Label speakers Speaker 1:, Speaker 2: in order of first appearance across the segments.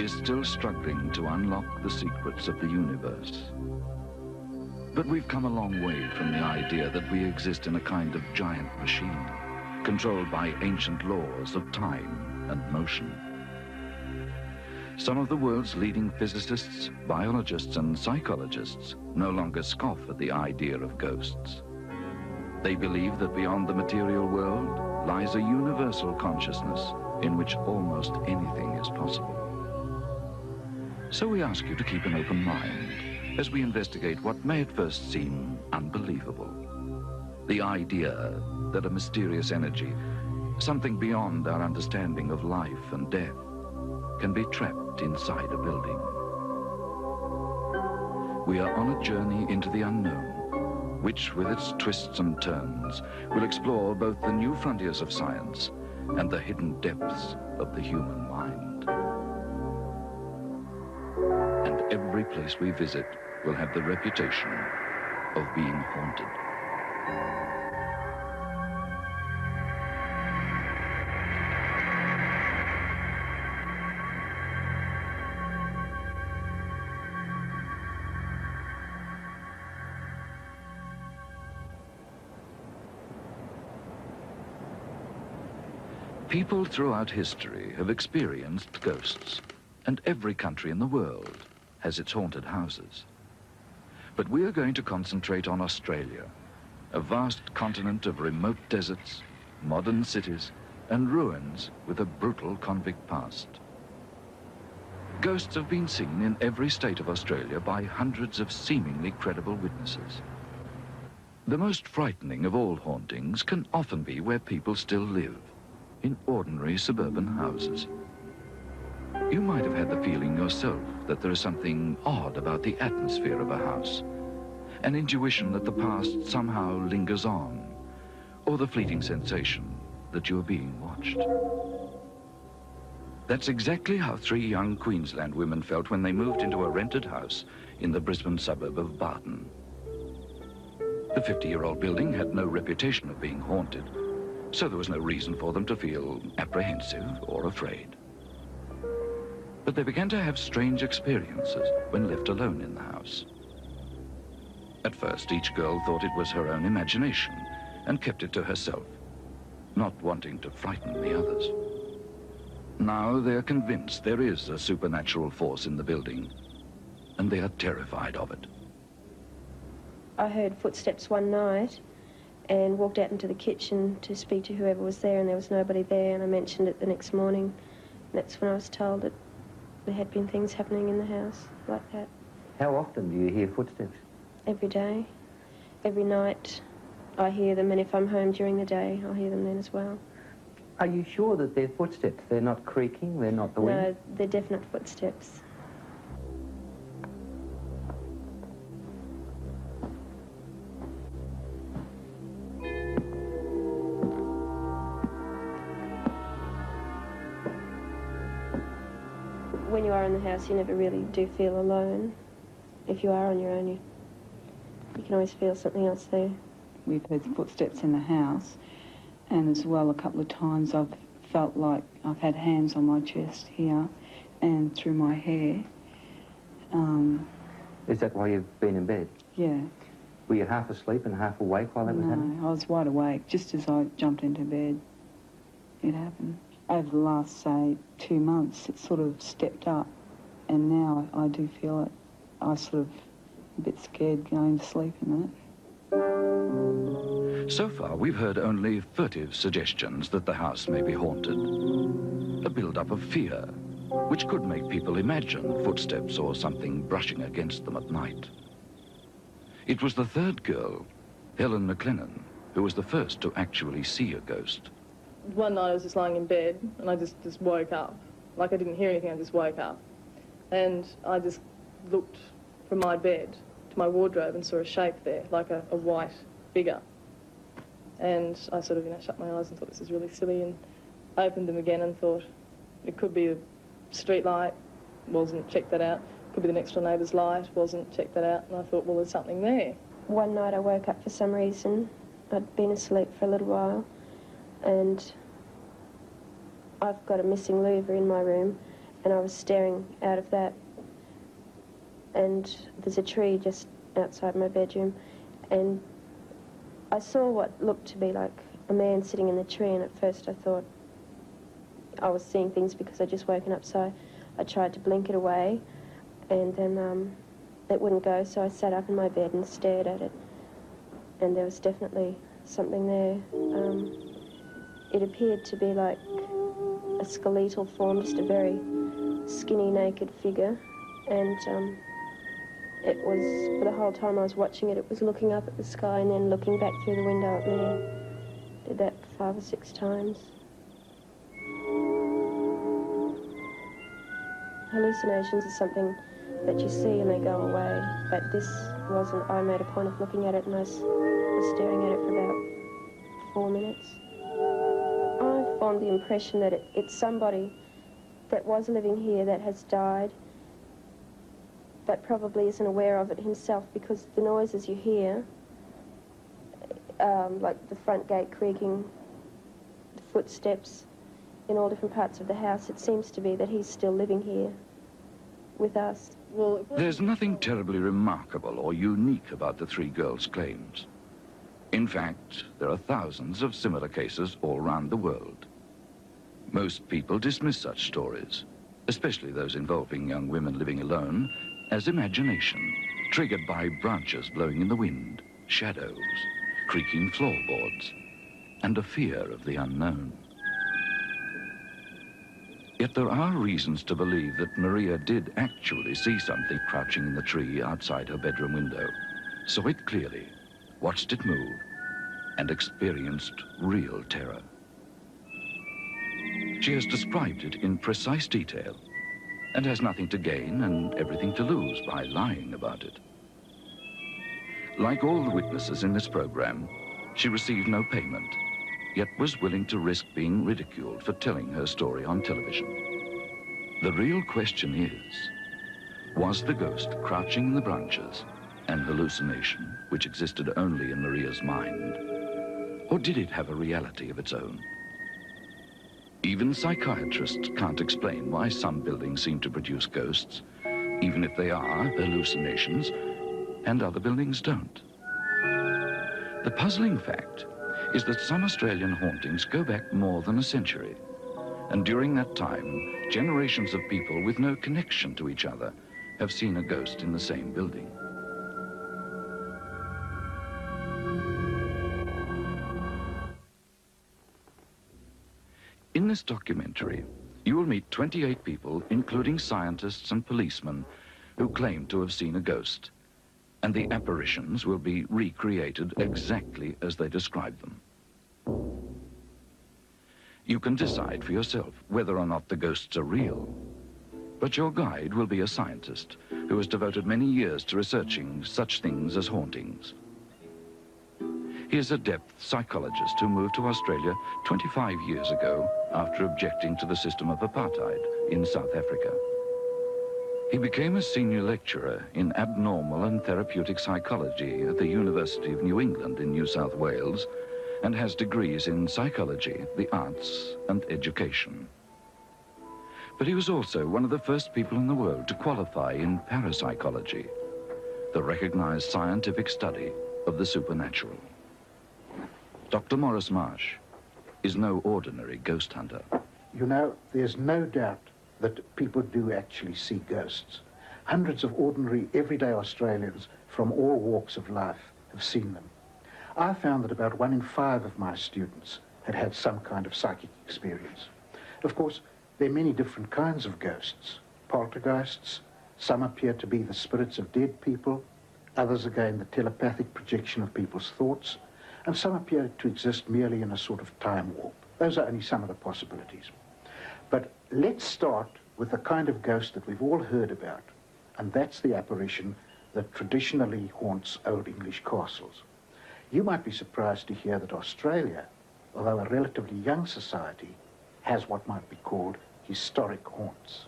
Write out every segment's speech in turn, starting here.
Speaker 1: is still struggling to unlock the secrets of the universe. But we've come a long way from the idea that we exist in a kind of giant machine, controlled by ancient laws of time and motion. Some of the world's leading physicists, biologists, and psychologists no longer scoff at the idea of ghosts. They believe that beyond the material world lies a universal consciousness in which almost anything is possible. So we ask you to keep an open mind as we investigate what may at first seem unbelievable. The idea that a mysterious energy, something beyond our understanding of life and death, can be trapped inside a building. We are on a journey into the unknown, which with its twists and turns will explore both the new frontiers of science and the hidden depths of the human mind. And every place we visit will have the reputation of being haunted. People throughout history have experienced ghosts, and every country in the world has its haunted houses. But we are going to concentrate on Australia, a vast continent of remote deserts, modern cities, and ruins with a brutal convict past. Ghosts have been seen in every state of Australia by hundreds of seemingly credible witnesses. The most frightening of all hauntings can often be where people still live, in ordinary suburban houses. You might have had the feeling yourself that there is something odd about the atmosphere of a house, an intuition that the past somehow lingers on, or the fleeting sensation that you are being watched. That's exactly how 3 young Queensland women felt when they moved into a rented house in the Brisbane suburb of Barton. The 50-year-old building had no reputation of being haunted, so there was no reason for them to feel apprehensive or afraid. But they began to have strange experiences when left alone in the house. At first, each girl thought it was her own imagination and kept it to herself, not wanting to frighten the others. Now they're convinced there is a supernatural force in the building, and they are terrified of it.
Speaker 2: I heard footsteps one night and walked out into the kitchen to speak to whoever was there, and there was nobody there, and I mentioned it the next morning. That's when I was told that there had been things happening in the house like that.
Speaker 3: How often do you hear footsteps?
Speaker 2: Every day. Every night I hear them, and if I'm home during the day, I'll hear them then as well.
Speaker 3: Are you sure that they're footsteps? They're not creaking, they're not the wind?
Speaker 2: No, they're definite footsteps. When you are in the house, you never really do feel alone. If you are on your own, you can always feel something else there.
Speaker 4: We've heard footsteps in the house, and as well a couple of times I've felt like I've had hands on my chest here and through my hair.
Speaker 3: Is that why you've been in bed?
Speaker 4: Yeah.
Speaker 3: Were you half asleep and half awake while that was happening?
Speaker 4: No, I was wide awake. Just as I jumped into bed, it happened. Over the last, say, 2 months, it sort of stepped up, and now I do feel it. I was sort of a bit scared going to sleep in it.
Speaker 1: So far, we've heard only furtive suggestions that the house may be haunted. A build-up of fear, which could make people imagine footsteps or something brushing against them at night. It was the third girl, Helen McLennan, who was the first to actually see a ghost.
Speaker 5: One night I was just lying in bed and I just woke up. Like I didn't hear anything, I just woke up. And I just looked from my bed to my wardrobe and saw a shape there, like a white figure. And I sort of, shut my eyes and thought, this is really silly, and opened them again and thought, it could be a street light, wasn't, checked that out. Could be the next door neighbour's light, wasn't, checked that out. And I thought, well, there's something there.
Speaker 2: One night I woke up for some reason. I'd been asleep for a little while, and I've got a missing louver in my room, and I was staring out of that, and there's a tree just outside my bedroom, and I saw what looked to be like a man sitting in the tree, and at first I thought I was seeing things because I'd just woken up, so I tried to blink it away, and then it wouldn't go, so I sat up in my bed and stared at it, and there was definitely something there. It appeared to be like a skeletal form, just a very skinny, naked figure, and it was, for the whole time I was watching it, it was looking up at the sky and then looking back through the window at me. Did that 5 or 6 times. Hallucinations are something that you see and they go away, but this wasn't. I made a point of looking at it, and I was staring at it for about 4 minutes. I formed the impression that it's somebody that was living here that has died, but probably isn't aware of it himself, because the noises you hear, like the front gate creaking, the footsteps in all different parts of the house, it seems to be that he's still living here with us.
Speaker 5: Well,
Speaker 1: There's nothing terribly remarkable or unique about the 3 girls' claims. In fact, there are thousands of similar cases all around the world. Most people dismiss such stories, especially those involving young women living alone, as imagination, triggered by branches blowing in the wind, shadows, creaking floorboards, and a fear of the unknown. Yet there are reasons to believe that Maria did actually see something crouching in the tree outside her bedroom window, saw it clearly, watched it move, and experienced real terror. She has described it in precise detail and has nothing to gain and everything to lose by lying about it. Like all the witnesses in this program, she received no payment, yet was willing to risk being ridiculed for telling her story on television. The real question is, was the ghost crouching in the branches an hallucination which existed only in Maria's mind, or did it have a reality of its own? Even psychiatrists can't explain why some buildings seem to produce ghosts, even if they are hallucinations, and other buildings don't. The puzzling fact is that some Australian hauntings go back more than a century, and during that time, generations of people with no connection to each other have seen a ghost in the same building. In this documentary, you will meet 28 people, including scientists and policemen, who claim to have seen a ghost, and the apparitions will be recreated exactly as they describe them. You can decide for yourself whether or not the ghosts are real, but your guide will be a scientist who has devoted many years to researching such things as hauntings. He is a depth psychologist who moved to Australia 25 years ago after objecting to the system of apartheid in South Africa. He became a senior lecturer in abnormal and therapeutic psychology at the University of New England in New South Wales, and has degrees in psychology, the arts, and education. But he was also one of the first people in the world to qualify in parapsychology, the recognized scientific study of the supernatural. Dr. Maurice Marsh is no ordinary ghost hunter.
Speaker 6: You know, there's no doubt that people do actually see ghosts. Hundreds of ordinary, everyday Australians from all walks of life have seen them. I found that about 1 in 5 of my students had had some kind of psychic experience. Of course, there are many different kinds of ghosts. Poltergeists, some appear to be the spirits of dead people, others again the telepathic projection of people's thoughts, and some appear to exist merely in a sort of time warp. Those are only some of the possibilities. But let's start with the kind of ghost that we've all heard about, and that's the apparition that traditionally haunts Old English castles. You might be surprised to hear that Australia, although a relatively young society, has what might be called historic haunts.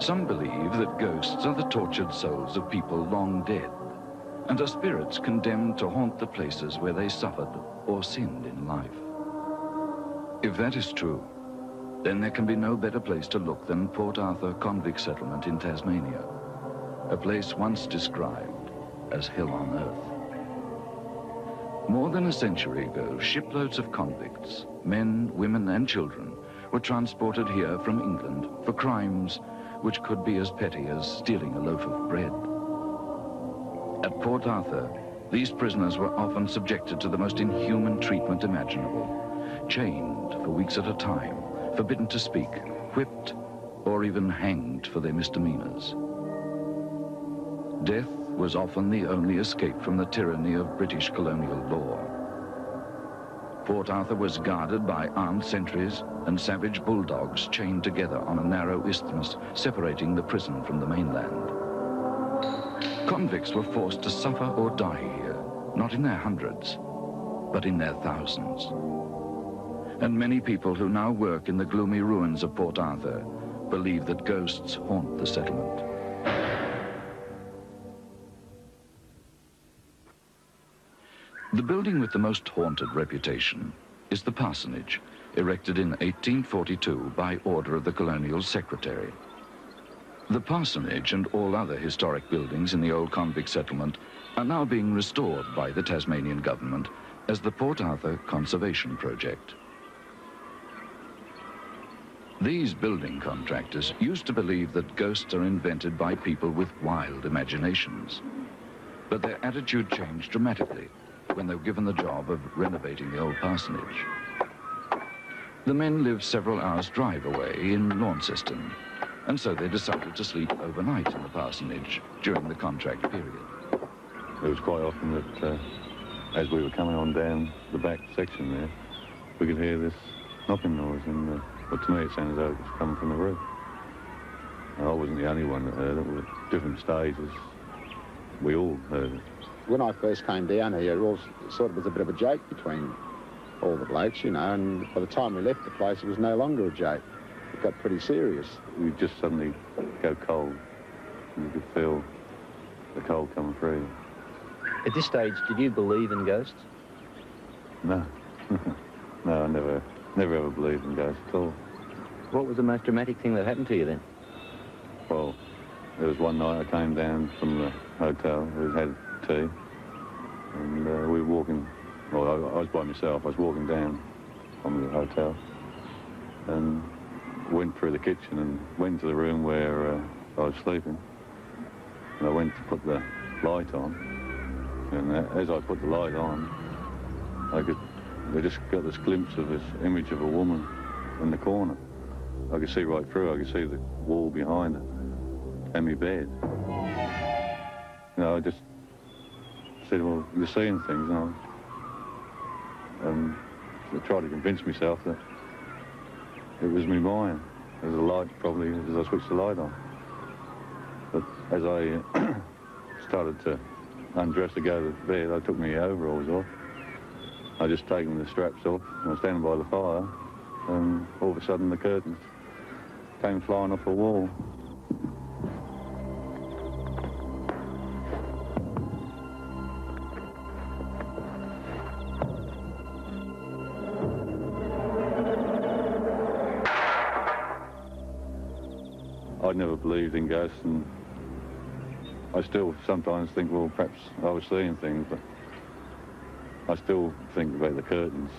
Speaker 1: Some believe that ghosts are the tortured souls of people long dead, and are spirits condemned to haunt the places where they suffered or sinned in life. If that is true, then there can be no better place to look than Port Arthur convict settlement in Tasmania, a place once described as hell on earth. More than a century ago, shiploads of convicts, men, women and children, were transported here from England for crimes which could be as petty as stealing a loaf of bread. At Port Arthur, these prisoners were often subjected to the most inhuman treatment imaginable, chained for weeks at a time, forbidden to speak, whipped, or even hanged for their misdemeanors. Death was often the only escape from the tyranny of British colonial law. Port Arthur was guarded by armed sentries and savage bulldogs chained together on a narrow isthmus separating the prison from the mainland. Convicts were forced to suffer or die here, not in their hundreds, but in their thousands. And many people who now work in the gloomy ruins of Port Arthur believe that ghosts haunt the settlement. The building with the most haunted reputation is the parsonage, erected in 1842 by order of the colonial secretary. The parsonage and all other historic buildings in the old convict settlement are now being restored by the Tasmanian government as the Port Arthur Conservation Project. These building contractors used to believe that ghosts are invented by people with wild imaginations, but their attitude changed dramatically when they were given the job of renovating the old parsonage. The men lived several hours' drive away in Launceston, and so they decided to sleep overnight in the parsonage during the contract period.
Speaker 7: It was quite often that as we were coming on down the back section there, we could hear this knocking noise, and well, to me it sounded as though it was coming from the roof. And I wasn't the only one that heard it. At different stages, we all heard it.
Speaker 8: When I first came down here, it all sort of was a bit of a joke between all the blokes, you know, and by the time we left the place, it was no longer a joke. It got pretty serious.
Speaker 7: We'd just suddenly go cold, and you could feel the cold coming through.
Speaker 3: At this stage, did you believe in ghosts?
Speaker 7: No. No, I never ever believed in ghosts at all.
Speaker 3: What was the most dramatic thing that happened to you then?
Speaker 7: Well, there was one night I came down from the hotel, we had tea, and we were walking, well, I was by myself, I was walking down from the hotel, and went through the kitchen and went to the room where I was sleeping, and I went to put the light on, and as I put the light on, I just got this glimpse of this image of a woman in the corner. I could see right through, I could see the wall behind it, and my bed. You know, I just said, well, you're seeing things, you know. And I tried to convince myself that it was my mind. There was a light probably as I switched the light on. But as I started to undress to go to bed, I took my overalls off. I just taken the straps off, and I was standing by the fire, and all of a sudden the curtains came flying off the wall. I'd never believed in ghosts, and I still sometimes think, well, perhaps I was seeing things, but I still think about the curtains.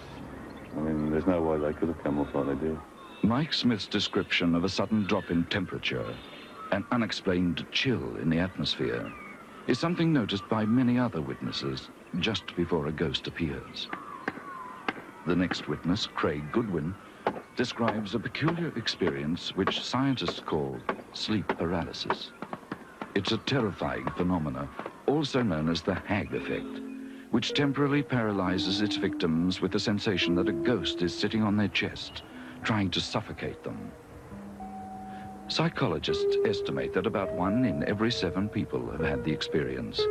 Speaker 7: I mean, there's no way they could have come off like they did.
Speaker 1: Mike Smith's description of a sudden drop in temperature, an unexplained chill in the atmosphere, is something noticed by many other witnesses just before a ghost appears. The next witness, Craig Goodwin, describes a peculiar experience which scientists call sleep paralysis. It's a terrifying phenomena, also known as the hag effect, which temporarily paralyzes its victims with the sensation that a ghost is sitting on their chest, trying to suffocate them. Psychologists estimate that about 1 in every 7 people have had the experience,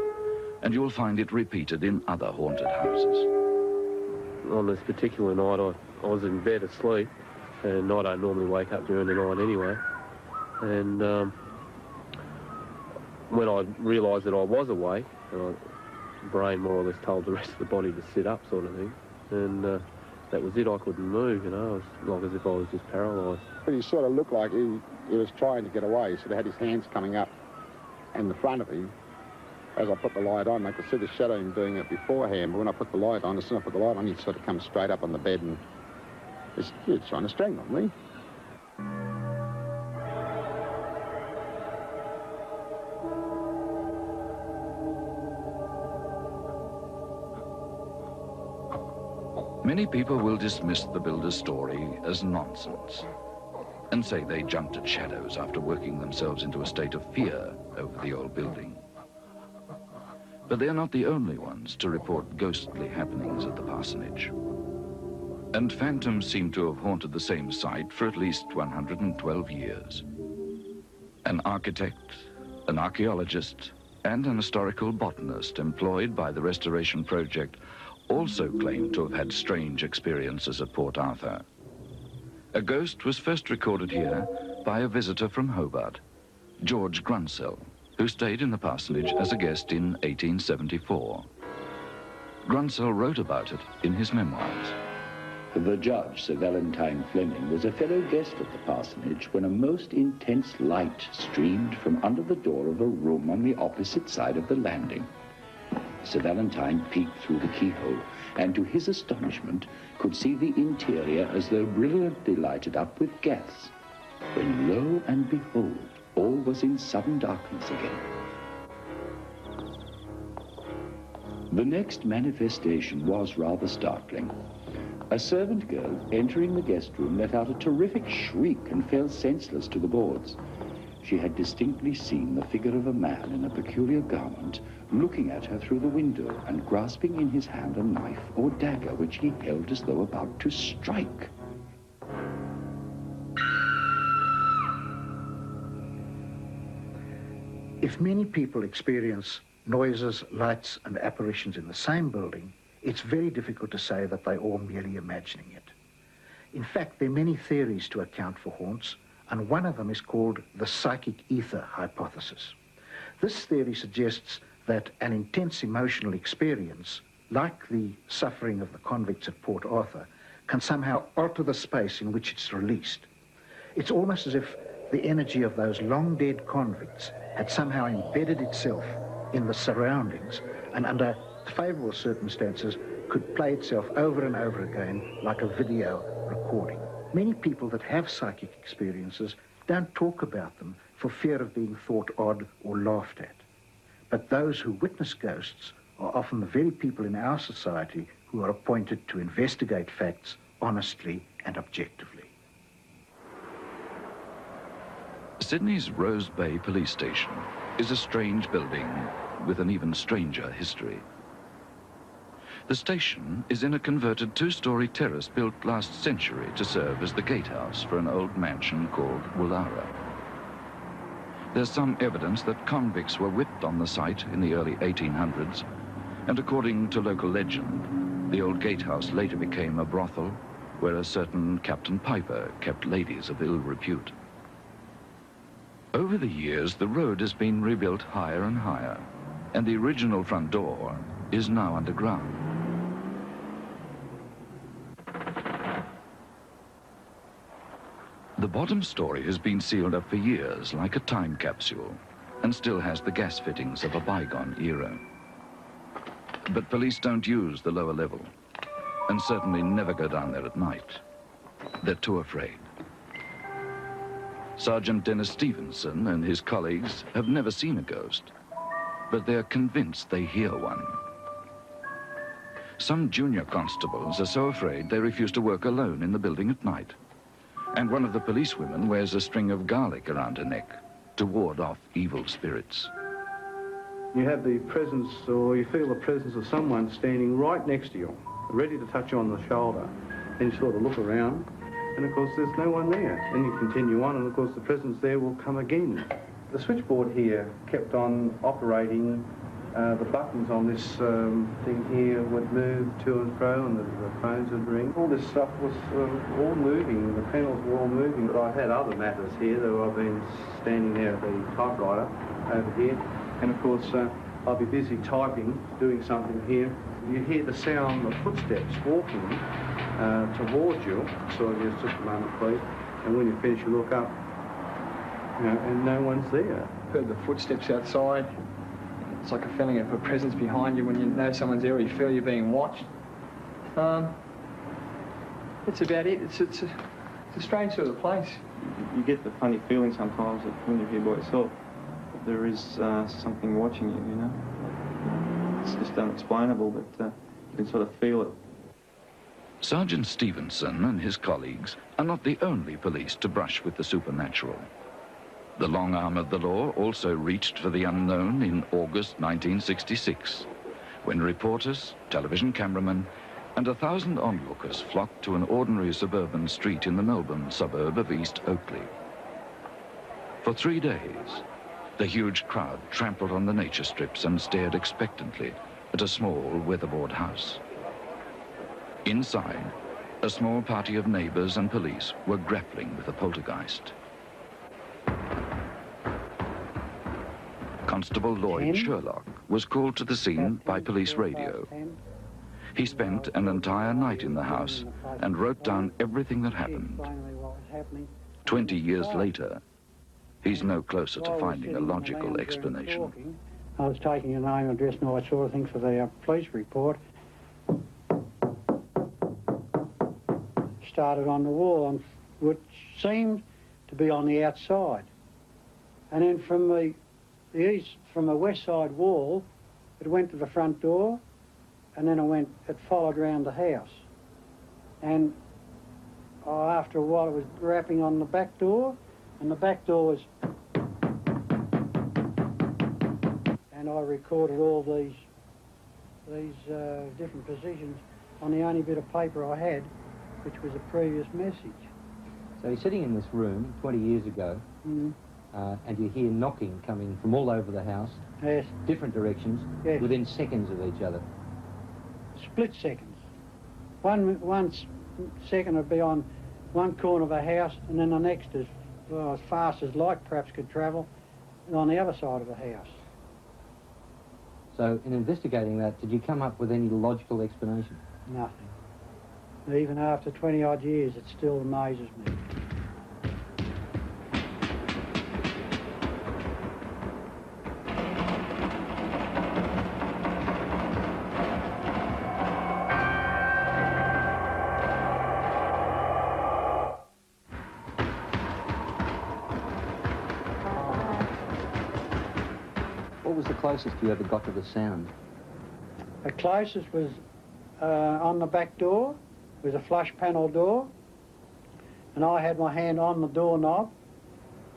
Speaker 1: and you'll find it repeated in other haunted houses.
Speaker 9: On this particular night, I was in bed asleep, and I don't normally wake up during the night anyway. And when I realised that I was awake, the brain more or less told the rest of the body to sit up, sort of thing. And that was it. I couldn't move, you know. It was like as if I was just paralysed.
Speaker 8: But he sort of looked like he was trying to get away. He sort of had his hands coming up in the front of him. As I put the light on, I could see the shadow of him doing it beforehand, but when I put the light on, as soon as I put the light on, he'd sort of come straight up on the bed and he was trying to strangle me.
Speaker 1: Many people will dismiss the builder's story as nonsense and say they jumped at shadows after working themselves into a state of fear over the old building. But they're not the only ones to report ghostly happenings at the parsonage. And phantoms seem to have haunted the same site for at least 112 years. An architect, an archaeologist, and an historical botanist employed by the restoration project also claimed to have had strange experiences at Port Arthur. A ghost was first recorded here by a visitor from Hobart, George Grunsell, who stayed in the parsonage as a guest in 1874. Grunsell wrote about it in his memoirs.
Speaker 10: The judge, Sir Valentine Fleming, was a fellow guest at the parsonage when a most intense light streamed from under the door of a room on the opposite side of the landing. Sir Valentine peeked through the keyhole and, to his astonishment, could see the interior as though brilliantly lighted up with gas, when lo and behold, all was in sudden darkness again. The next manifestation was rather startling. A servant girl entering the guest room let out a terrific shriek and fell senseless to the boards. She had distinctly seen the figure of a man in a peculiar garment looking at her through the window and grasping in his hand a knife or dagger which he held as though about to strike.
Speaker 6: If many people experience noises, lights and apparitions in the same building, it's very difficult to say that they're all merely imagining it. In fact, there are many theories to account for haunts, and one of them is called the psychic ether hypothesis. This theory suggests that an intense emotional experience, like the suffering of the convicts at Port Arthur, can somehow alter the space in which it's released. It's almost as if the energy of those long-dead convicts had somehow embedded itself in the surroundings and under favourable circumstances could play itself over and over again like a video recording. Many people that have psychic experiences don't talk about them for fear of being thought odd or laughed at. But those who witness ghosts are often the very people in our society who are appointed to investigate facts honestly and objectively.
Speaker 1: Sydney's Rose Bay Police Station is a strange building with an even stranger history. The station is in a converted two-storey terrace built last century to serve as the gatehouse for an old mansion called Woollahra. There's some evidence that convicts were whipped on the site in the early 1800s, and according to local legend, the old gatehouse later became a brothel where a certain Captain Piper kept ladies of ill repute. Over the years, the road has been rebuilt higher and higher, and the original front door is now underground. The bottom story has been sealed up for years like a time capsule and still has the gas fittings of a bygone era. But police don't use the lower level and certainly never go down there at night. They're too afraid. Sergeant Dennis Stevenson and his colleagues have never seen a ghost, but they're convinced they hear one. Some junior constables are so afraid they refuse to work alone in the building at night. And one of the policewomen wears a string of garlic around her neck to ward off evil spirits.
Speaker 11: You have the presence, or you feel the presence of someone standing right next to you, ready to touch you on the shoulder. And you sort of look around, and of course there's no one there. Then you continue on, and of course the presence there will come again. The switchboard here kept on operating The buttons on this thing here would move to and fro, and the phones would ring. All this stuff was all moving. The panels were all moving. But I had other matters here. I've been standing there at the typewriter over here, and of course I'll be busy typing, doing something here. You hear the sound of footsteps walking towards you. So just a moment, please. And when you finish, you look up, and no one's there.
Speaker 12: Heard the footsteps outside. It's like a feeling of a presence behind you when you know someone's there or you feel you're being watched. That's about it. It's a strange sort of place.
Speaker 13: You get the funny feeling sometimes that when you're here by yourself, that there is something watching you, you know. It's just unexplainable, but you can sort of feel it.
Speaker 1: Sergeant Stevenson and his colleagues are not the only police to brush with the supernatural. The long arm of the law also reached for the unknown in August 1966, when reporters, television cameramen, and 1,000 onlookers flocked to an ordinary suburban street in the Melbourne suburb of East Oakley. For 3 days, the huge crowd trampled on the nature strips and stared expectantly at a small weatherboard house. Inside, a small party of neighbors and police were grappling with a poltergeist. Constable Lloyd Sherlock was called to the scene by police radio. He spent an entire night in the house and wrote down everything that happened. 20 years later, he's no closer to finding a logical explanation.
Speaker 14: I was taking a name, address and all that sort of thing for the police report. Started on the wall, which seemed to be on the outside. And then from the west side wall, it went to the front door, and then it followed around the house. And after a while, it was rapping on the back door, and the back door was... And I recorded all these different positions on the only bit of paper I had, which was a previous message.
Speaker 3: So you're sitting in this room 20 years ago, and you hear knocking coming from all over the house,
Speaker 14: yes,
Speaker 3: different directions,
Speaker 14: yes,
Speaker 3: within seconds of each other.
Speaker 14: Split seconds. One second would be on one corner of a house, and then the next is as fast as light perhaps could travel, on the other side of the house.
Speaker 3: So in investigating that, did you come up with any logical explanation?
Speaker 14: Nothing. Even after 20-odd years, it still amazes me.
Speaker 3: What was the closest you ever got to the sound?
Speaker 14: The closest was on the back door. It was a flush panel door, and I had my hand on the doorknob,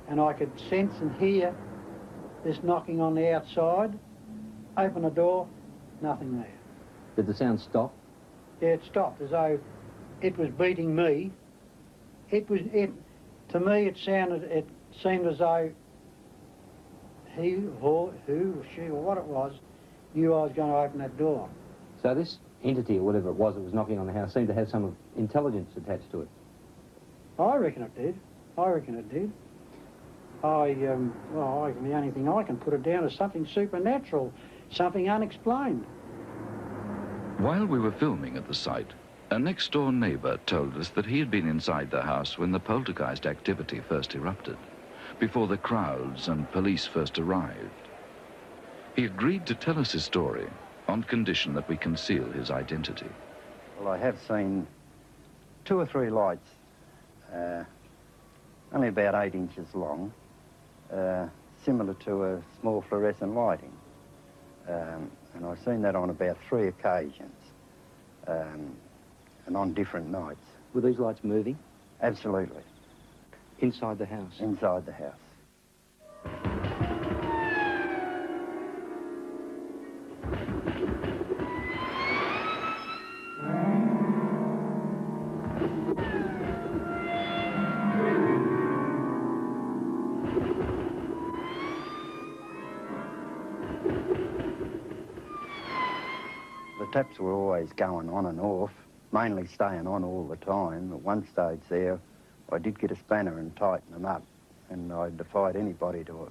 Speaker 14: and I could sense and hear this knocking on the outside. Open the door, nothing there.
Speaker 3: Did the sound stop?
Speaker 14: Yeah, it stopped, as though it was beating me. To me, it seemed as though he, or who, or she, or what it was, knew I was going to open that door.
Speaker 3: So this entity, or whatever it was that was knocking on the house, seemed to have some intelligence attached to it.
Speaker 14: I reckon it did. I reckon it did. Well, the only thing I can put it down is something supernatural, something unexplained.
Speaker 1: While we were filming at the site, a next-door neighbor told us that he had been inside the house when the poltergeist activity first erupted, before the crowds and police first arrived. He agreed to tell us his story on condition that we conceal his identity.
Speaker 15: Well, I have seen 2 or 3 lights, only about 8 inches long, similar to a small fluorescent lighting. And I've seen that on about 3 occasions, and on different nights.
Speaker 3: Were these lights moving?
Speaker 15: Absolutely.
Speaker 3: Inside the house?
Speaker 15: Inside the house. the taps were always going on and off, mainly staying on all the time. At one stage there, I did get a spanner and tighten them up, and I defied anybody to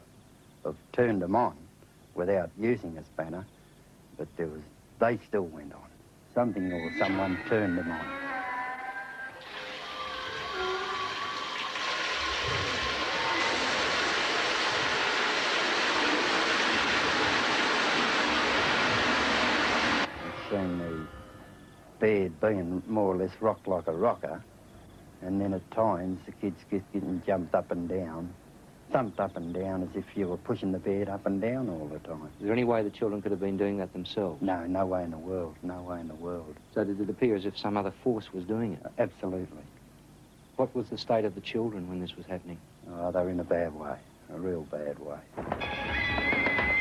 Speaker 15: have turned them on without using a spanner, but they still went on. Something or someone turned them on. Seen the bed being more or less rocked like a rocker, and then at times the kids getting jumped up and down, thumped up and down as if you were pushing the bed up and down all the time.
Speaker 3: Is there any way the children could have been doing that themselves?
Speaker 15: No, no way in the world, no way in the world.
Speaker 3: So did it appear as if some other force was doing it?
Speaker 15: Absolutely.
Speaker 3: What was the state of the children when this was happening?
Speaker 15: Oh, they were in a bad way, a real bad way.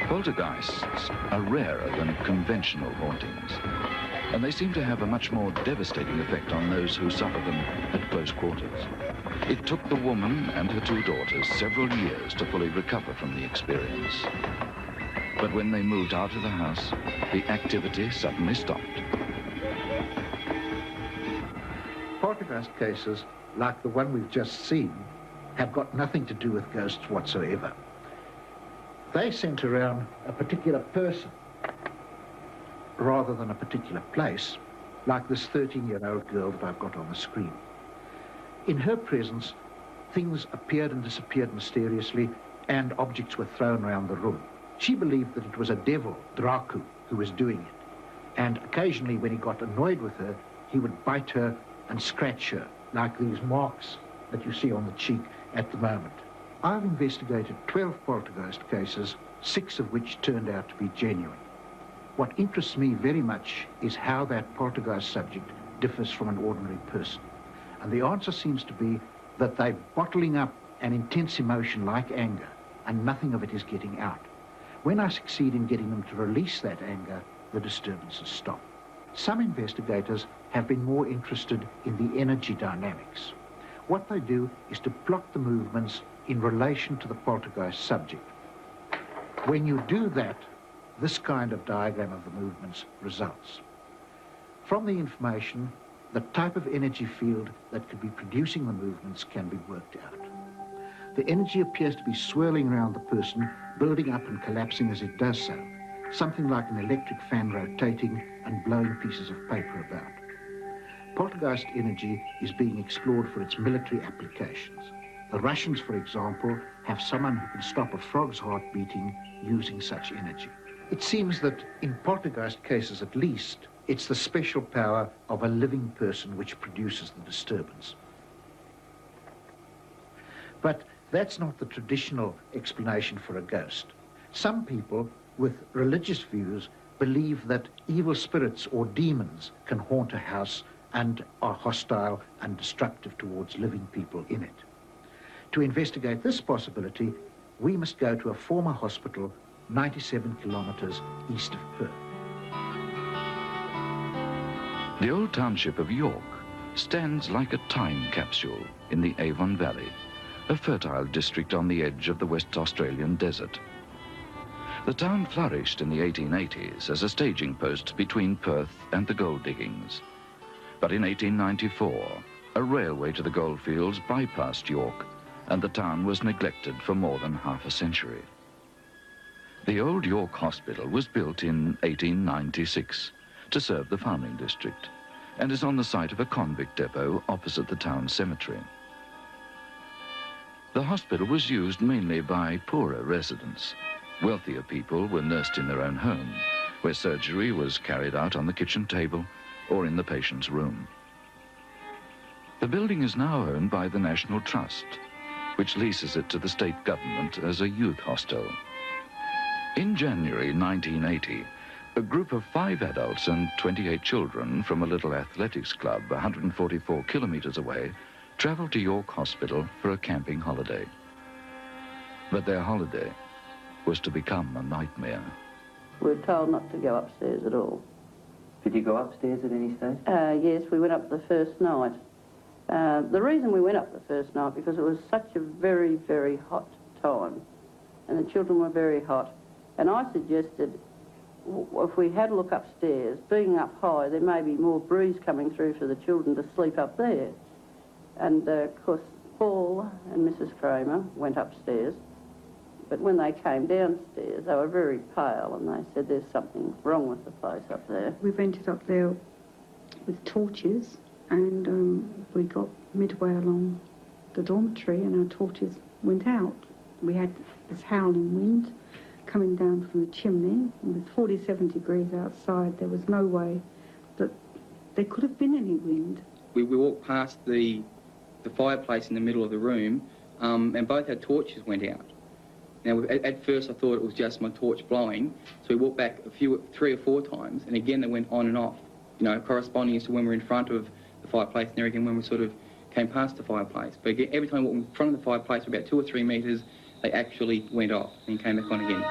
Speaker 1: Poltergeists are rarer than conventional hauntings, and they seem to have a much more devastating effect on those who suffer them at close quarters. It took the woman and her two daughters several years to fully recover from the experience. But when they moved out of the house, the activity suddenly stopped.
Speaker 6: Poltergeist cases, like the one we've just seen, have got nothing to do with ghosts whatsoever. They centre around a particular person rather than a particular place, like this 13-year-old girl that I've got on the screen. In her presence, things appeared and disappeared mysteriously, and objects were thrown around the room. She believed that it was a devil, Dracu, who was doing it, and occasionally when he got annoyed with her, he would bite her and scratch her, like these marks that you see on the cheek at the moment. I've investigated 12 poltergeist cases, 6 of which turned out to be genuine. What interests me very much is how that poltergeist subject differs from an ordinary person. And the answer seems to be that they're bottling up an intense emotion like anger, and nothing of it is getting out. When I succeed in getting them to release that anger, the disturbances stop. Some investigators have been more interested in the energy dynamics. What they do is to plot the movements in relation to the poltergeist subject. When you do that, this kind of diagram of the movements results. From the information, the type of energy field that could be producing the movements can be worked out. The energy appears to be swirling around the person, building up and collapsing as it does so, something like an electric fan rotating and blowing pieces of paper about. Poltergeist energy is being explored for its military applications. The Russians, for example, have someone who can stop a frog's heart beating using such energy. It seems that in poltergeist cases at least, it's the special power of a living person which produces the disturbance. But that's not the traditional explanation for a ghost. Some people with religious views believe that evil spirits or demons can haunt a house and are hostile and destructive towards living people in it. To investigate this possibility, we must go to a former hospital 97 kilometres east of Perth.
Speaker 1: The old township of York stands like a time capsule in the Avon Valley, a fertile district on the edge of the West Australian desert. The town flourished in the 1880s as a staging post between Perth and the gold diggings. But in 1894, a railway to the goldfields bypassed York, and the town was neglected for more than half a century. The old York Hospital was built in 1896 to serve the farming district, and is on the site of a convict depot opposite the town cemetery. The hospital was used mainly by poorer residents. Wealthier people were nursed in their own home, where surgery was carried out on the kitchen table or in the patient's room. The building is now owned by the National Trust, which leases it to the state government as a youth hostel. In January 1980, a group of 5 adults and 28 children from a little athletics club 144 kilometres away travelled to York Hospital for a camping holiday. But their holiday was to become a nightmare.
Speaker 16: We were told not to go upstairs at all.
Speaker 3: Did you go upstairs at any stage?
Speaker 16: Yes, we went up the first night. The reason we went up the first night, because it was such a very, very hot time, and the children were very hot. And I suggested if we had a look upstairs, being up high, there may be more breeze coming through for the children to sleep up there. And, of course, Paul and Mrs. Kramer went upstairs, but when they came downstairs, they were very pale, and they said there's something wrong with the place up there.
Speaker 17: We went up there with torches, and we got midway along the dormitory, and our torches went out. We had this howling wind coming down from the chimney, and with 47 degrees outside, there was no way that there could have been any wind.
Speaker 18: We walked past the fireplace in the middle of the room, and both our torches went out. Now, at first I thought it was just my torch blowing, so we walked back 3 or 4 times, and again they went on and off, you know, corresponding as to when we were in front of the fireplace, and there again when we sort of came past the fireplace. But again, every time we walked in front of the fireplace, about 2 or 3 metres, they actually went off and came back on again.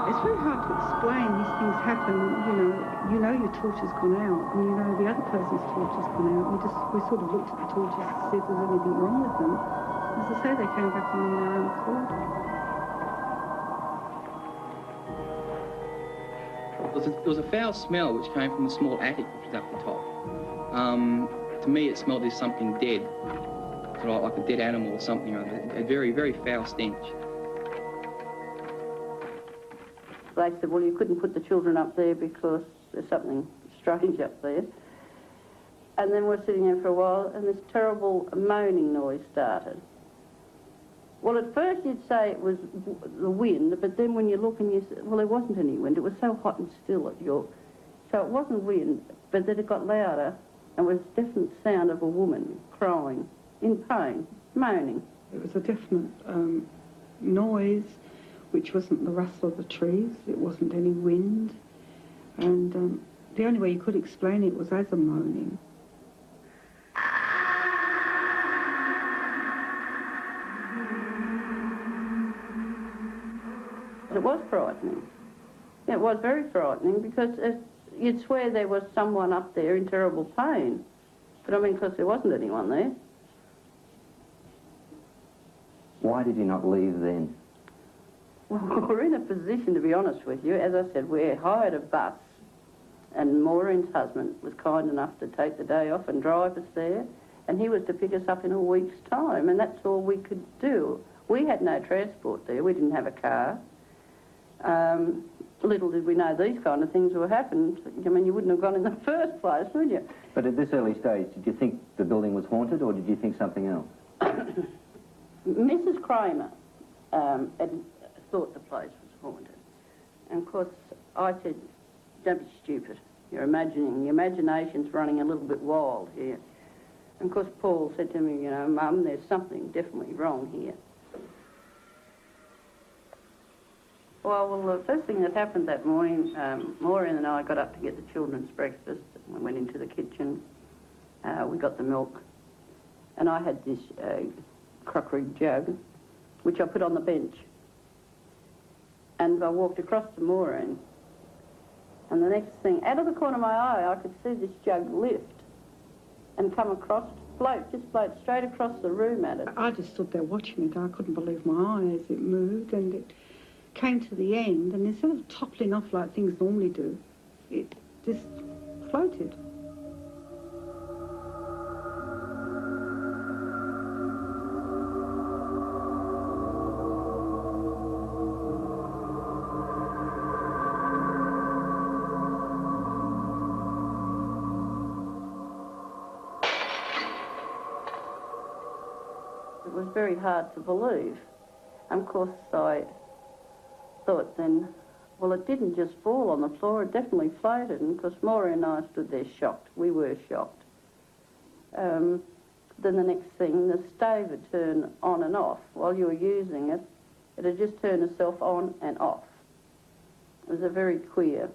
Speaker 17: It's very hard to explain. These things happen, you know your torch has gone out, and you know the other person's torch has gone out. We sort of looked at the torches to see if there's anything wrong with them. As I say, they came back on their own accord.
Speaker 18: There was a foul smell which came from a small attic which was up the top. To me, it smelled as something dead, sort of like a dead animal or something. A very, very foul stench.
Speaker 16: They said, well, you couldn't put the children up there because there's something strange up there. And then we're sitting there for a while, and this terrible moaning noise started. Well, at first you'd say it was the wind, but then when you look and you say, well, there wasn't any wind. It was so hot and still at York. So it wasn't wind, but then it got louder, and it was a definite sound of a woman crying, in pain, moaning.
Speaker 17: It was a definite noise, which wasn't the rustle of the trees, it wasn't any wind, and the only way you could explain it was as a moaning.
Speaker 16: It was frightening. It was very frightening because you'd swear there was someone up there in terrible pain. But I mean, because there wasn't anyone there.
Speaker 3: Why did you not leave then?
Speaker 16: Well, we're in a position, to be honest with you. As I said, we hired a bus, and Maureen's husband was kind enough to take the day off and drive us there, and he was to pick us up in a week's time, and that's all we could do. We had no transport there. We didn't have a car. Little did we know these kind of things would happen. I mean, you wouldn't have gone in the first place, would you?
Speaker 3: But at this early stage, did you think the building was haunted, or did you think something else?
Speaker 16: Mrs. Kramer had thought the place was haunted. And of course, I said, don't be stupid. You're imagining, your imagination's running a little bit wild here. And of course, Paul said to me, you know, Mum, there's something definitely wrong here. Well, the first thing that happened that morning, Maureen and I got up to get the children's breakfast. We went into the kitchen. We got the milk. And I had this crockery jug, which I put on the bench. And I walked across to Maureen. And the next thing, out of the corner of my eye, I could see this jug lift and come across, just float straight across the room at it.
Speaker 17: I just stood there watching it. I couldn't believe my eyes. It moved, and it came to the end, and instead of toppling off like things normally do, it just floated.
Speaker 16: It was very hard to believe. And of course, I thought then, well, it didn't just fall on the floor, it definitely floated. And of course, Maureen and I stood there shocked. We were shocked. Then the next thing, the stove would turn on and off. While you were using it, it had just turned itself on and off. It was a very queer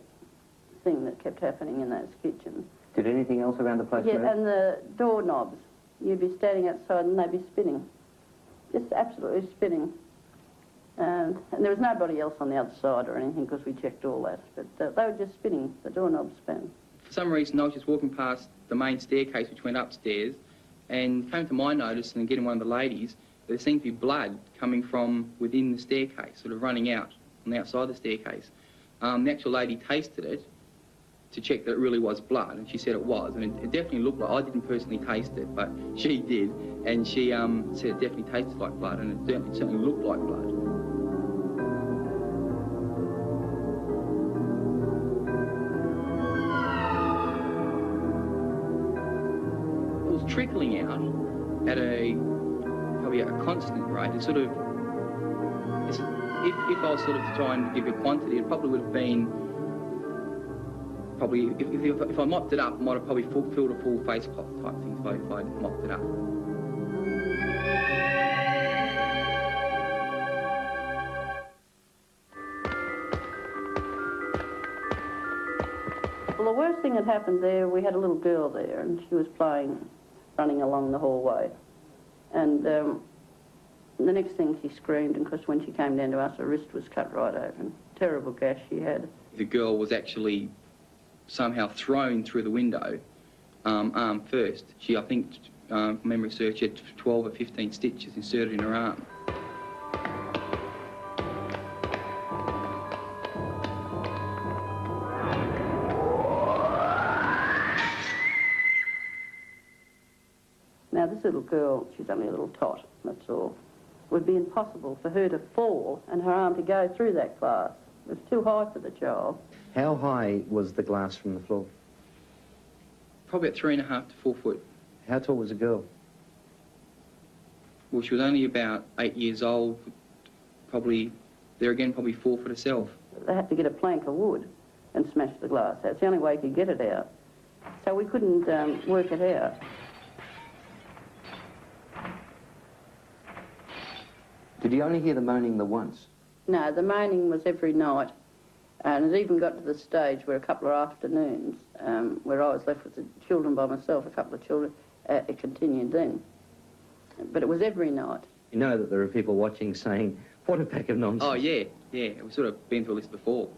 Speaker 16: thing that kept happening in those kitchens.
Speaker 3: Did anything else around the place move?
Speaker 16: Yeah, and the doorknobs. You'd be standing outside and they'd be spinning. Just absolutely spinning. And there was nobody else on the other side or anything because we checked all that. But they were just spinning. The doorknobs spin.
Speaker 18: For some reason, I was just walking past the main staircase which went upstairs and came to my notice and getting one of the ladies, there seemed to be blood coming from within the staircase, sort of running out on the outside of the staircase. The actual lady tasted it to check that it really was blood, and she said it was, and it definitely looked like, I didn't personally taste it, but she did, and she said it definitely tasted like blood, and it certainly looked like blood. It was trickling out at probably a constant rate. It sort of, if I was sort of trying to give a quantity, it probably would have been, probably, if I mopped it up, I might have probably filled a full face cloth type thing if I mopped it up.
Speaker 16: Well, the worst thing that happened there, we had a little girl there and she was playing, running along the hallway. And the next thing she screamed, and because when she came down to us, her wrist was cut right open. Terrible gash she had.
Speaker 18: The girl was actually somehow thrown through the window, arm first. She, I think, from memory serves, she had 12 or 15 stitches inserted in her arm.
Speaker 16: Now, this little girl, she's only a little tot, that's all. It would be impossible for her to fall and her arm to go through that glass. It was too high for the child.
Speaker 3: How high was the glass from the floor?
Speaker 18: Probably at 3.5 to 4 foot.
Speaker 3: How tall was the girl?
Speaker 18: Well, she was only about 8 years old, probably, there again, probably 4 foot herself.
Speaker 16: They had to get a plank of wood and smash the glass out. It's the only way you could get it out. So we couldn't work it out.
Speaker 3: Did you only hear the moaning the once?
Speaker 16: No, the moaning was every night. And it even got to the stage where a couple of afternoons, where I was left with the children by myself, a couple of children, it continued then. But it was every night.
Speaker 3: You know that there are people watching saying, what a pack of nonsense.
Speaker 18: Oh, yeah. We've sort of been through this before.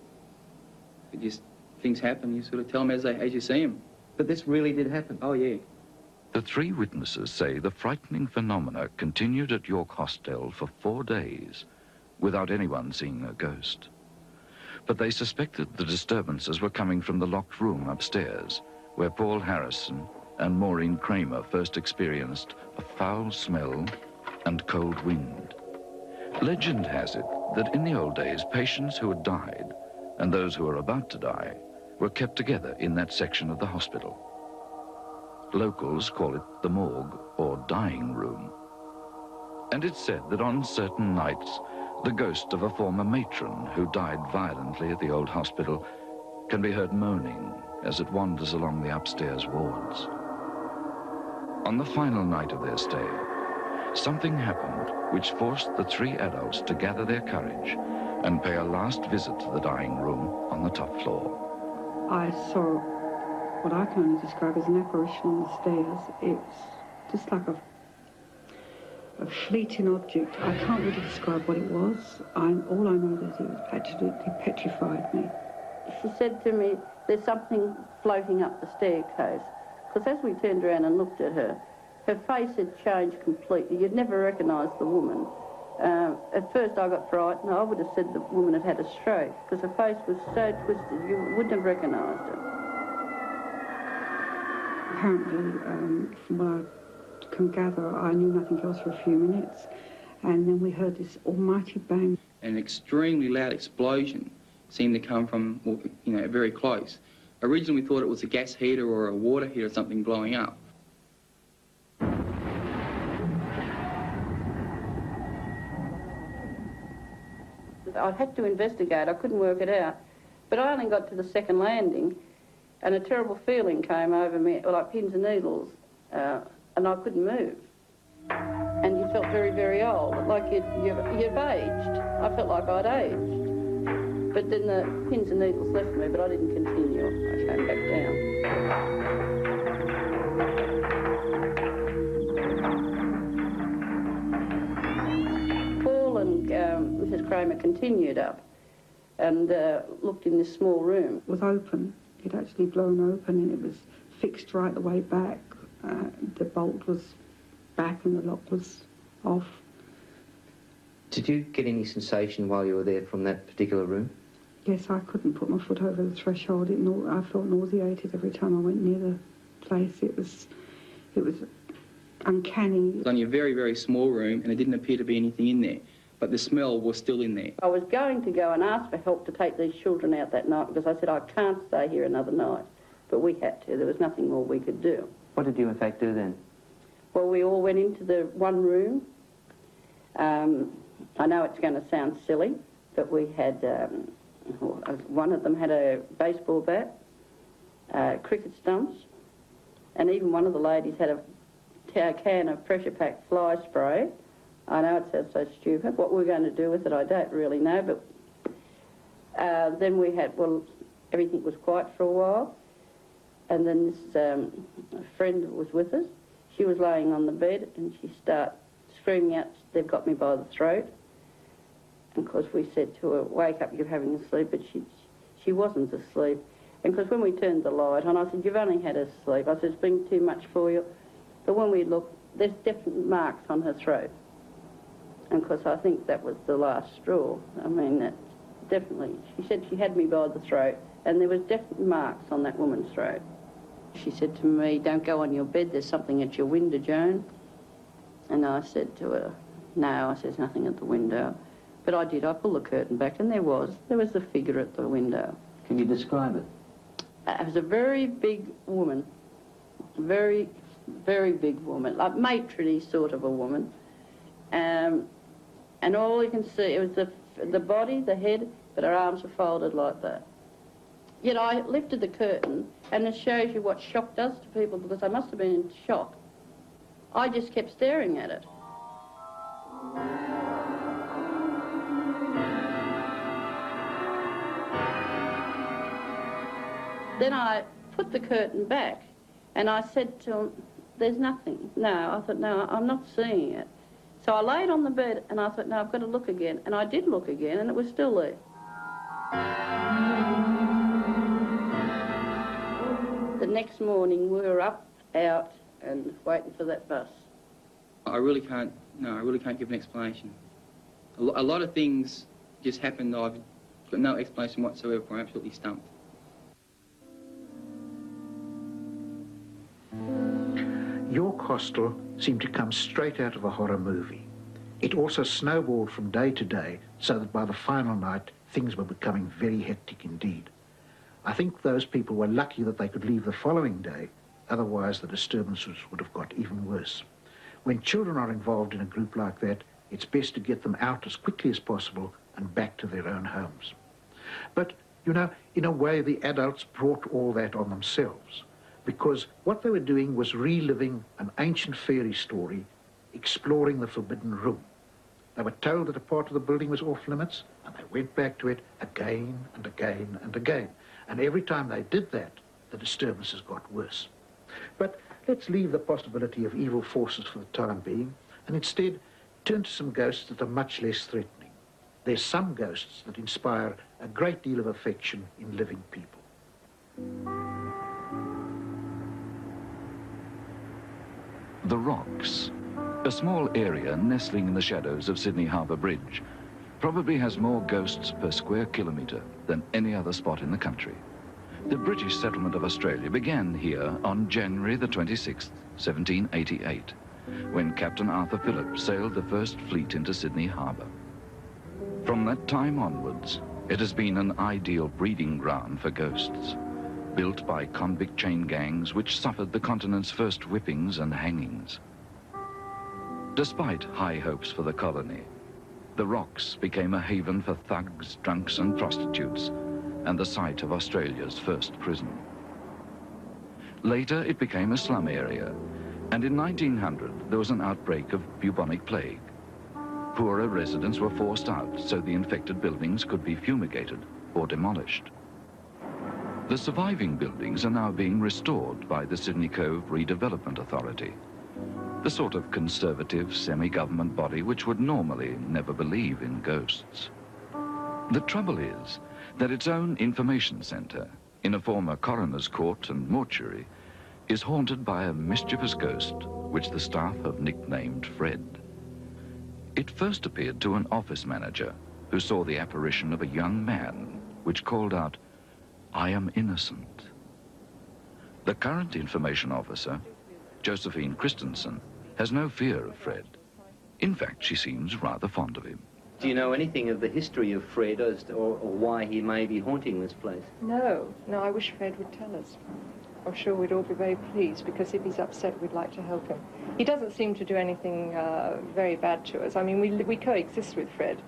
Speaker 18: It just, things happen, you sort of tell them as you see them.
Speaker 3: But this really did happen?
Speaker 18: Oh, yeah.
Speaker 1: The 3 witnesses say the frightening phenomena continued at York Hostel for 4 days without anyone seeing a ghost. But they suspected the disturbances were coming from the locked room upstairs, where Paul Harrison and Maureen Kramer first experienced a foul smell and cold wind. Legend has it that in the old days, patients who had died and those who were about to die were kept together in that section of the hospital. Locals call it the morgue or dying room. And it's said that on certain nights, the ghost of a former matron who died violently at the old hospital can be heard moaning as it wanders along the upstairs wards. On the final night of their stay, something happened which forced the 3 adults to gather their courage and pay a last visit to the dying room on the top floor.
Speaker 17: I saw what I can only describe as an apparition on the stairs. It's just like a fleeting object. I can't really describe what it was. All I know is it was absolutely petrified me.
Speaker 16: She said to me, there's something floating up the staircase. Because as we turned around and looked at her, her face had changed completely. You'd never recognise the woman. At first I got frightened. I would have said the woman had had a stroke because her face was so twisted you wouldn't have recognised her.
Speaker 17: Apparently, from what I can gather, I knew nothing else for a few minutes, and then we heard this almighty bang.
Speaker 18: An extremely loud explosion seemed to come from, very close. Originally we thought it was a gas heater or a water heater or something blowing up.
Speaker 16: I had to investigate. I couldn't work it out. But I only got to the second landing, and a terrible feeling came over me, like pins and needles, and I couldn't move. And you felt very, very old, like you've aged. I felt like I'd aged. But then the pins and needles left me, but I didn't continue. I came back down. Paul and Mrs. Kramer continued up and looked in this small room.
Speaker 17: It was open. It actually blown open and it was fixed right the way back. The bolt was back and the lock was off.
Speaker 3: Did you get any sensation while you were there from that particular room?
Speaker 17: Yes, I couldn't put my foot over the threshold. I felt nauseated every time I went near the place. It was uncanny.
Speaker 18: It was only a very, very small room and there didn't appear to be anything in there, but the smell was still in there.
Speaker 16: I was going to go and ask for help to take these children out that night because I said I can't stay here another night, but we had to. There was nothing more we could do.
Speaker 3: What did you in fact do then?
Speaker 16: Well, we all went into the one room. I know it's going to sound silly, but we had, one of them had a baseball bat, cricket stumps, and even one of the ladies had a can of pressure-packed fly spray. I know it sounds so stupid. What we're going to do with it, I don't really know, but then we had, well, everything was quiet for a while, and then this friend was with us. She was laying on the bed, and she started screaming out, "They've got me by the throat." And of course we said to her, "Wake up, you're having a sleep," but she wasn't asleep. And because when we turned the light on, I said, "You've only had a sleep." I said, "It's been too much for you." But when we looked, there's definite marks on her throat. And of course I think that was the last straw. I mean, that definitely, she said she had me by the throat, and there was definite marks on that woman's throat. She said to me, "Don't go on your bed, there's something at your window, Joan." And I said to her, "No," I said, "there's nothing at the window." But I did, I pulled the curtain back and there was a figure at the window.
Speaker 3: Can you describe it?
Speaker 16: It was a very big woman, very, very big woman, like matronly sort of a woman. And all you can see, it was the body, the head, but her arms were folded like that. Yet I lifted the curtain, and it shows you what shock does to people, because I must have been in shock. I just kept staring at it. Then I put the curtain back, and I said to him, "There's nothing." No, I thought, no, I'm not seeing it. So I laid on the bed, and I thought, no, I've got to look again. And I did look again, and it was still there. The next morning, we were up, out, and waiting for that bus.
Speaker 18: I really can't give an explanation. A lot of things just happened. I've got no explanation whatsoever. I'm absolutely stumped.
Speaker 6: York Hostel seemed to come straight out of a horror movie. It also snowballed from day to day, so that by the final night, things were becoming very hectic indeed. I think those people were lucky that they could leave the following day, otherwise the disturbances would have got even worse. When children are involved in a group like that, it's best to get them out as quickly as possible and back to their own homes. But, you know, in a way the adults brought all that on themselves, because what they were doing was reliving an ancient fairy story, exploring the forbidden room. They were told that a part of the building was off limits, and they went back to it again and again and again. And every time they did that, the disturbances got worse. But let's leave the possibility of evil forces for the time being, and instead turn to some ghosts that are much less threatening. There's some ghosts that inspire a great deal of affection in living people.
Speaker 1: The Rocks, a small area nestling in the shadows of Sydney Harbour Bridge, probably has more ghosts per square kilometre than any other spot in the country. The British settlement of Australia began here on January the 26th, 1788, when Captain Arthur Phillip sailed the first fleet into Sydney Harbour. From that time onwards, it has been an ideal breeding ground for ghosts, built by convict chain gangs which suffered the continent's first whippings and hangings. Despite high hopes for the colony, the Rocks became a haven for thugs, drunks and prostitutes, and the site of Australia's first prison. Later it became a slum area, and in 1900 there was an outbreak of bubonic plague. Poorer residents were forced out so the infected buildings could be fumigated, or demolished. The surviving buildings are now being restored by the Sydney Cove Redevelopment Authority, the sort of conservative semi-government body which would normally never believe in ghosts. The trouble is that its own information centre, in a former coroner's court and mortuary, is haunted by a mischievous ghost which the staff have nicknamed Fred. It first appeared to an office manager who saw the apparition of a young man which called out, "I am innocent." The current information officer, Josephine Christensen, has no fear of Fred. In fact, she seems rather fond of him.
Speaker 3: Do you know anything of the history of Fred or why he may be haunting this place?
Speaker 19: No, I wish Fred would tell us. I'm sure we'd all be very pleased, because if he's upset, we'd like to help him. He doesn't seem to do anything very bad to us. I mean, we coexist with Fred.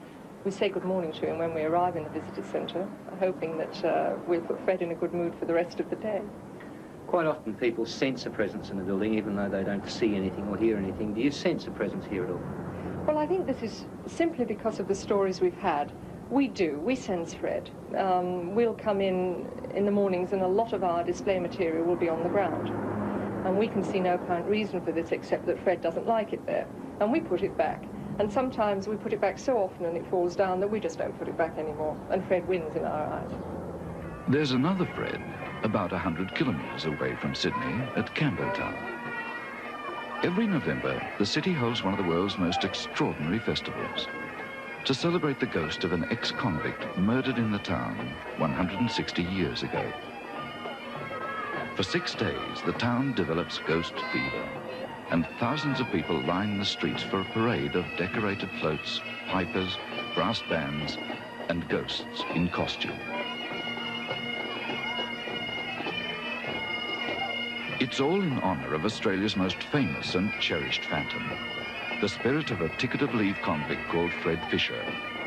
Speaker 19: We say good morning to him when we arrive in the visitor centre, hoping that we'll put Fred in a good mood for the rest of the day.
Speaker 3: Quite often people sense a presence in the building, even though they don't see anything or hear anything. Do you sense a presence here at all?
Speaker 19: Well, I think this is simply because of the stories we've had. We do. We sense Fred. We'll come in the mornings and a lot of our display material will be on the ground. And we can see no apparent reason for this except that Fred doesn't like it there. And we put it back. And sometimes we put it back so often and it falls down that we just don't put it back anymore. And Fred wins in our eyes.
Speaker 1: There's another Fred, about 100 kilometres away from Sydney, at Campbelltown. Every November, the city holds one of the world's most extraordinary festivals to celebrate the ghost of an ex-convict murdered in the town 160 years ago. For 6 days, the town develops ghost fever, and thousands of people line the streets for a parade of decorated floats, pipers, brass bands, and ghosts in costume. It's all in honour of Australia's most famous and cherished phantom, the spirit of a ticket-of-leave convict called Fred Fisher,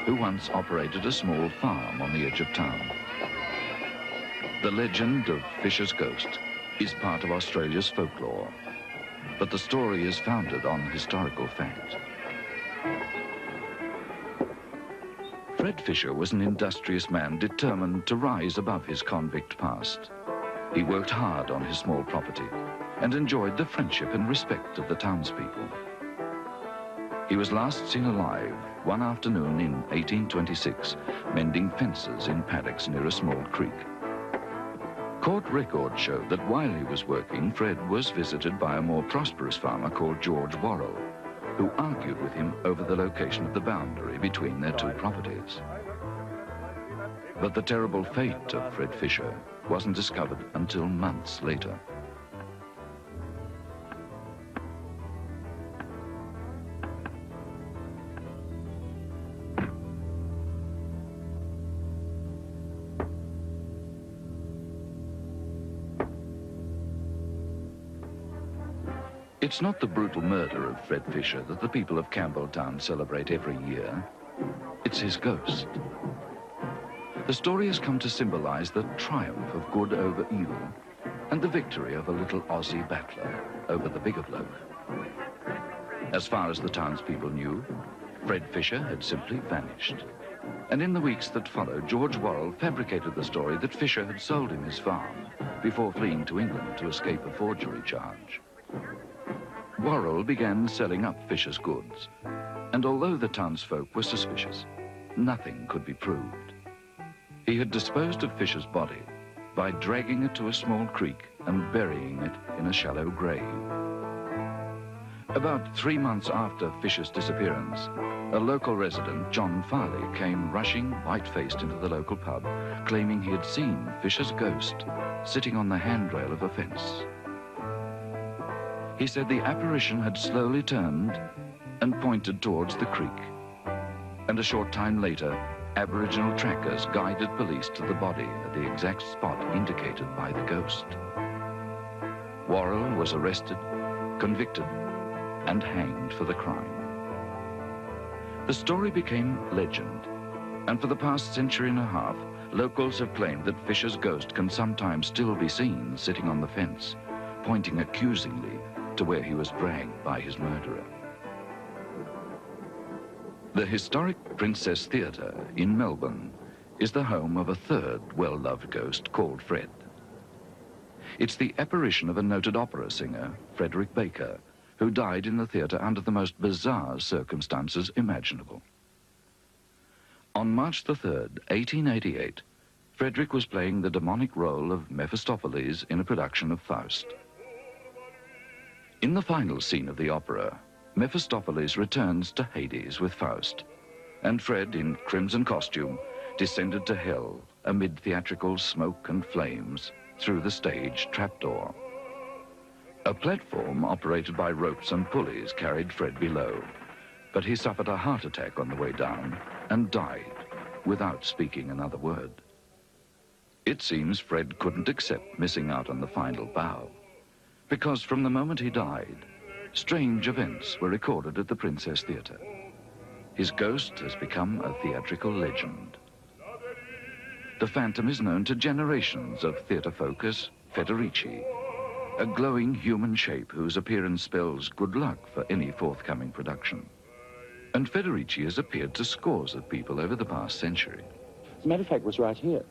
Speaker 1: who once operated a small farm on the edge of town. The legend of Fisher's ghost is part of Australia's folklore, but the story is founded on historical fact. Fred Fisher was an industrious man determined to rise above his convict past. He worked hard on his small property and enjoyed the friendship and respect of the townspeople. He was last seen alive one afternoon in 1826, mending fences in paddocks near a small creek. Court records show that while he was working, Fred was visited by a more prosperous farmer called George Worrell, who argued with him over the location of the boundary between their two properties. But the terrible fate of Fred Fisher wasn't discovered until months later. It's not the brutal murder of Fred Fisher that the people of Campbelltown celebrate every year. It's his ghost. The story has come to symbolize the triumph of good over evil and the victory of a little Aussie battler over the bigger bloke. As far as the townspeople knew, Fred Fisher had simply vanished. And in the weeks that followed, George Worrell fabricated the story that Fisher had sold him his farm before fleeing to England to escape a forgery charge. Worrell began selling up Fisher's goods, and although the townsfolk were suspicious, nothing could be proved. He had disposed of Fisher's body by dragging it to a small creek and burying it in a shallow grave. About 3 months after Fisher's disappearance, a local resident, John Farley, came rushing white-faced into the local pub, claiming he had seen Fisher's ghost sitting on the handrail of a fence. He said the apparition had slowly turned and pointed towards the creek. And a short time later, Aboriginal trackers guided police to the body at the exact spot indicated by the ghost. Worrell was arrested, convicted, and hanged for the crime. The story became legend, and for the past century and a half, locals have claimed that Fisher's ghost can sometimes still be seen sitting on the fence, pointing accusingly to where he was dragged by his murderer. The historic Princess Theatre in Melbourne is the home of a third well-loved ghost called Fred. It's the apparition of a noted opera singer, Frederick Baker, who died in the theatre under the most bizarre circumstances imaginable. On March the 3rd, 1888, Frederick was playing the demonic role of Mephistopheles in a production of Faust. In the final scene of the opera, Mephistopheles returns to Hades with Faust, and Fred, in crimson costume, descended to hell amid theatrical smoke and flames through the stage trapdoor. A platform operated by ropes and pulleys carried Fred below, but he suffered a heart attack on the way down and died without speaking another word. It seems Fred couldn't accept missing out on the final bow, because from the moment he died, strange events were recorded at the Princess Theatre. His ghost has become a theatrical legend. The phantom is known to generations of theatre folk as Federici, a glowing human shape whose appearance spells good luck for any forthcoming production. And Federici has appeared to scores of people over the past century.
Speaker 20: As a matter of fact, it was right here.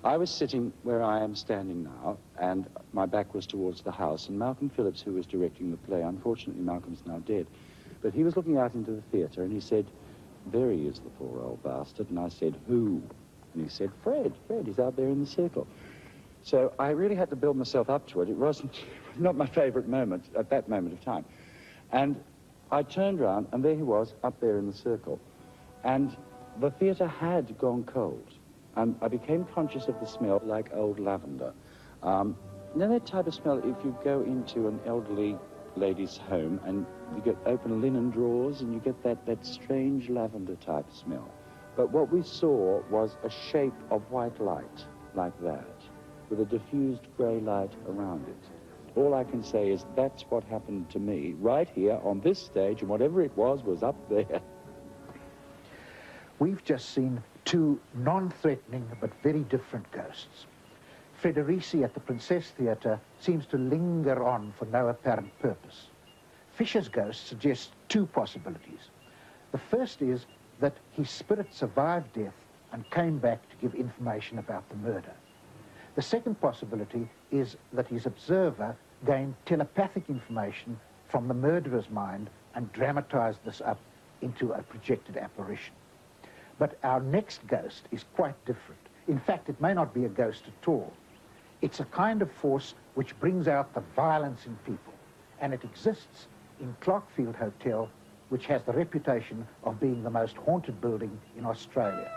Speaker 20: I was sitting where I am standing now, and my back was towards the house, and Malcolm Phillips, who was directing the play, unfortunately Malcolm's now dead, but he was looking out into the theatre and he said, "There he is, the poor old bastard." And I said, "Who?" And he said, Fred, he's out there in the circle. So I really had to build myself up to it. It wasn't not my favourite moment at that moment of time. And I turned around and there he was up there in the circle. And the theatre had gone cold. And I became conscious of the smell like old lavender. You know that type of smell if you go into an elderly lady's home and you get open linen drawers and you get that strange lavender type smell. But what we saw was a shape of white light like that, with a diffused grey light around it. All I can say is that's what happened to me right here on this stage, and whatever it was up there.
Speaker 6: We've just seen two non-threatening but very different ghosts. Federici at the Princess Theatre seems to linger on for no apparent purpose. Fisher's ghost suggests two possibilities. The first is that his spirit survived death and came back to give information about the murder. The second possibility is that his observer gained telepathic information from the murderer's mind and dramatized this up into a projected apparition. But our next ghost is quite different. In fact, it may not be a ghost at all. It's a kind of force which brings out the violence in people, and it exists in Clarkfield Hotel, which has the reputation of being the most haunted building in Australia.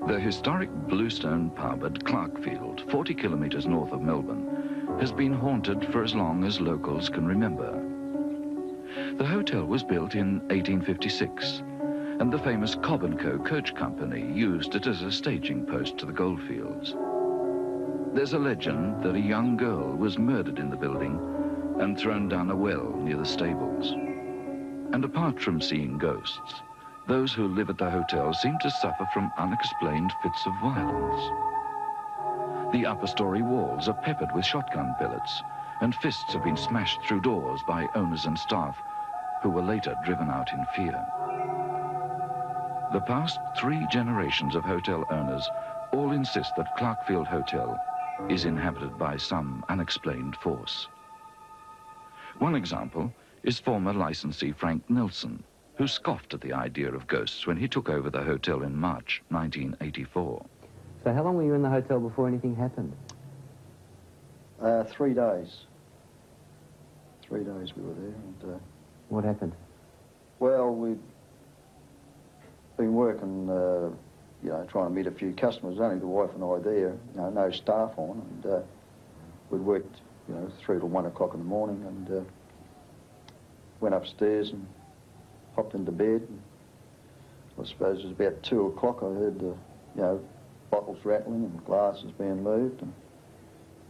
Speaker 1: The historic Bluestone pub at Clarkfield, 40 kilometres north of Melbourne, has been haunted for as long as locals can remember. The hotel was built in 1856, and the famous Cobb & Co. coach company used it as a staging post to the goldfields. There's a legend that a young girl was murdered in the building and thrown down a well near the stables. And apart from seeing ghosts, those who live at the hotel seem to suffer from unexplained fits of violence. The upper story walls are peppered with shotgun pellets, and fists have been smashed through doors by owners and staff, who were later driven out in fear. The past 3 generations of hotel owners all insist that Clarkfield Hotel is inhabited by some unexplained force. One example is former licensee Frank Nelson, who scoffed at the idea of ghosts when he took over the hotel in March 1984.
Speaker 3: So how long were you in the hotel before anything happened?
Speaker 21: 3 days. 3 days we were there. And,
Speaker 3: what happened?
Speaker 21: Well, we'd been working, you know, trying to meet a few customers. Only the wife and I there, you know, no staff on. And we'd worked, you know, 3 till 1 o'clock in the morning, and went upstairs and hopped into bed. And I suppose it was about 2 o'clock. I heard the, you know, bottles rattling and glasses being moved, and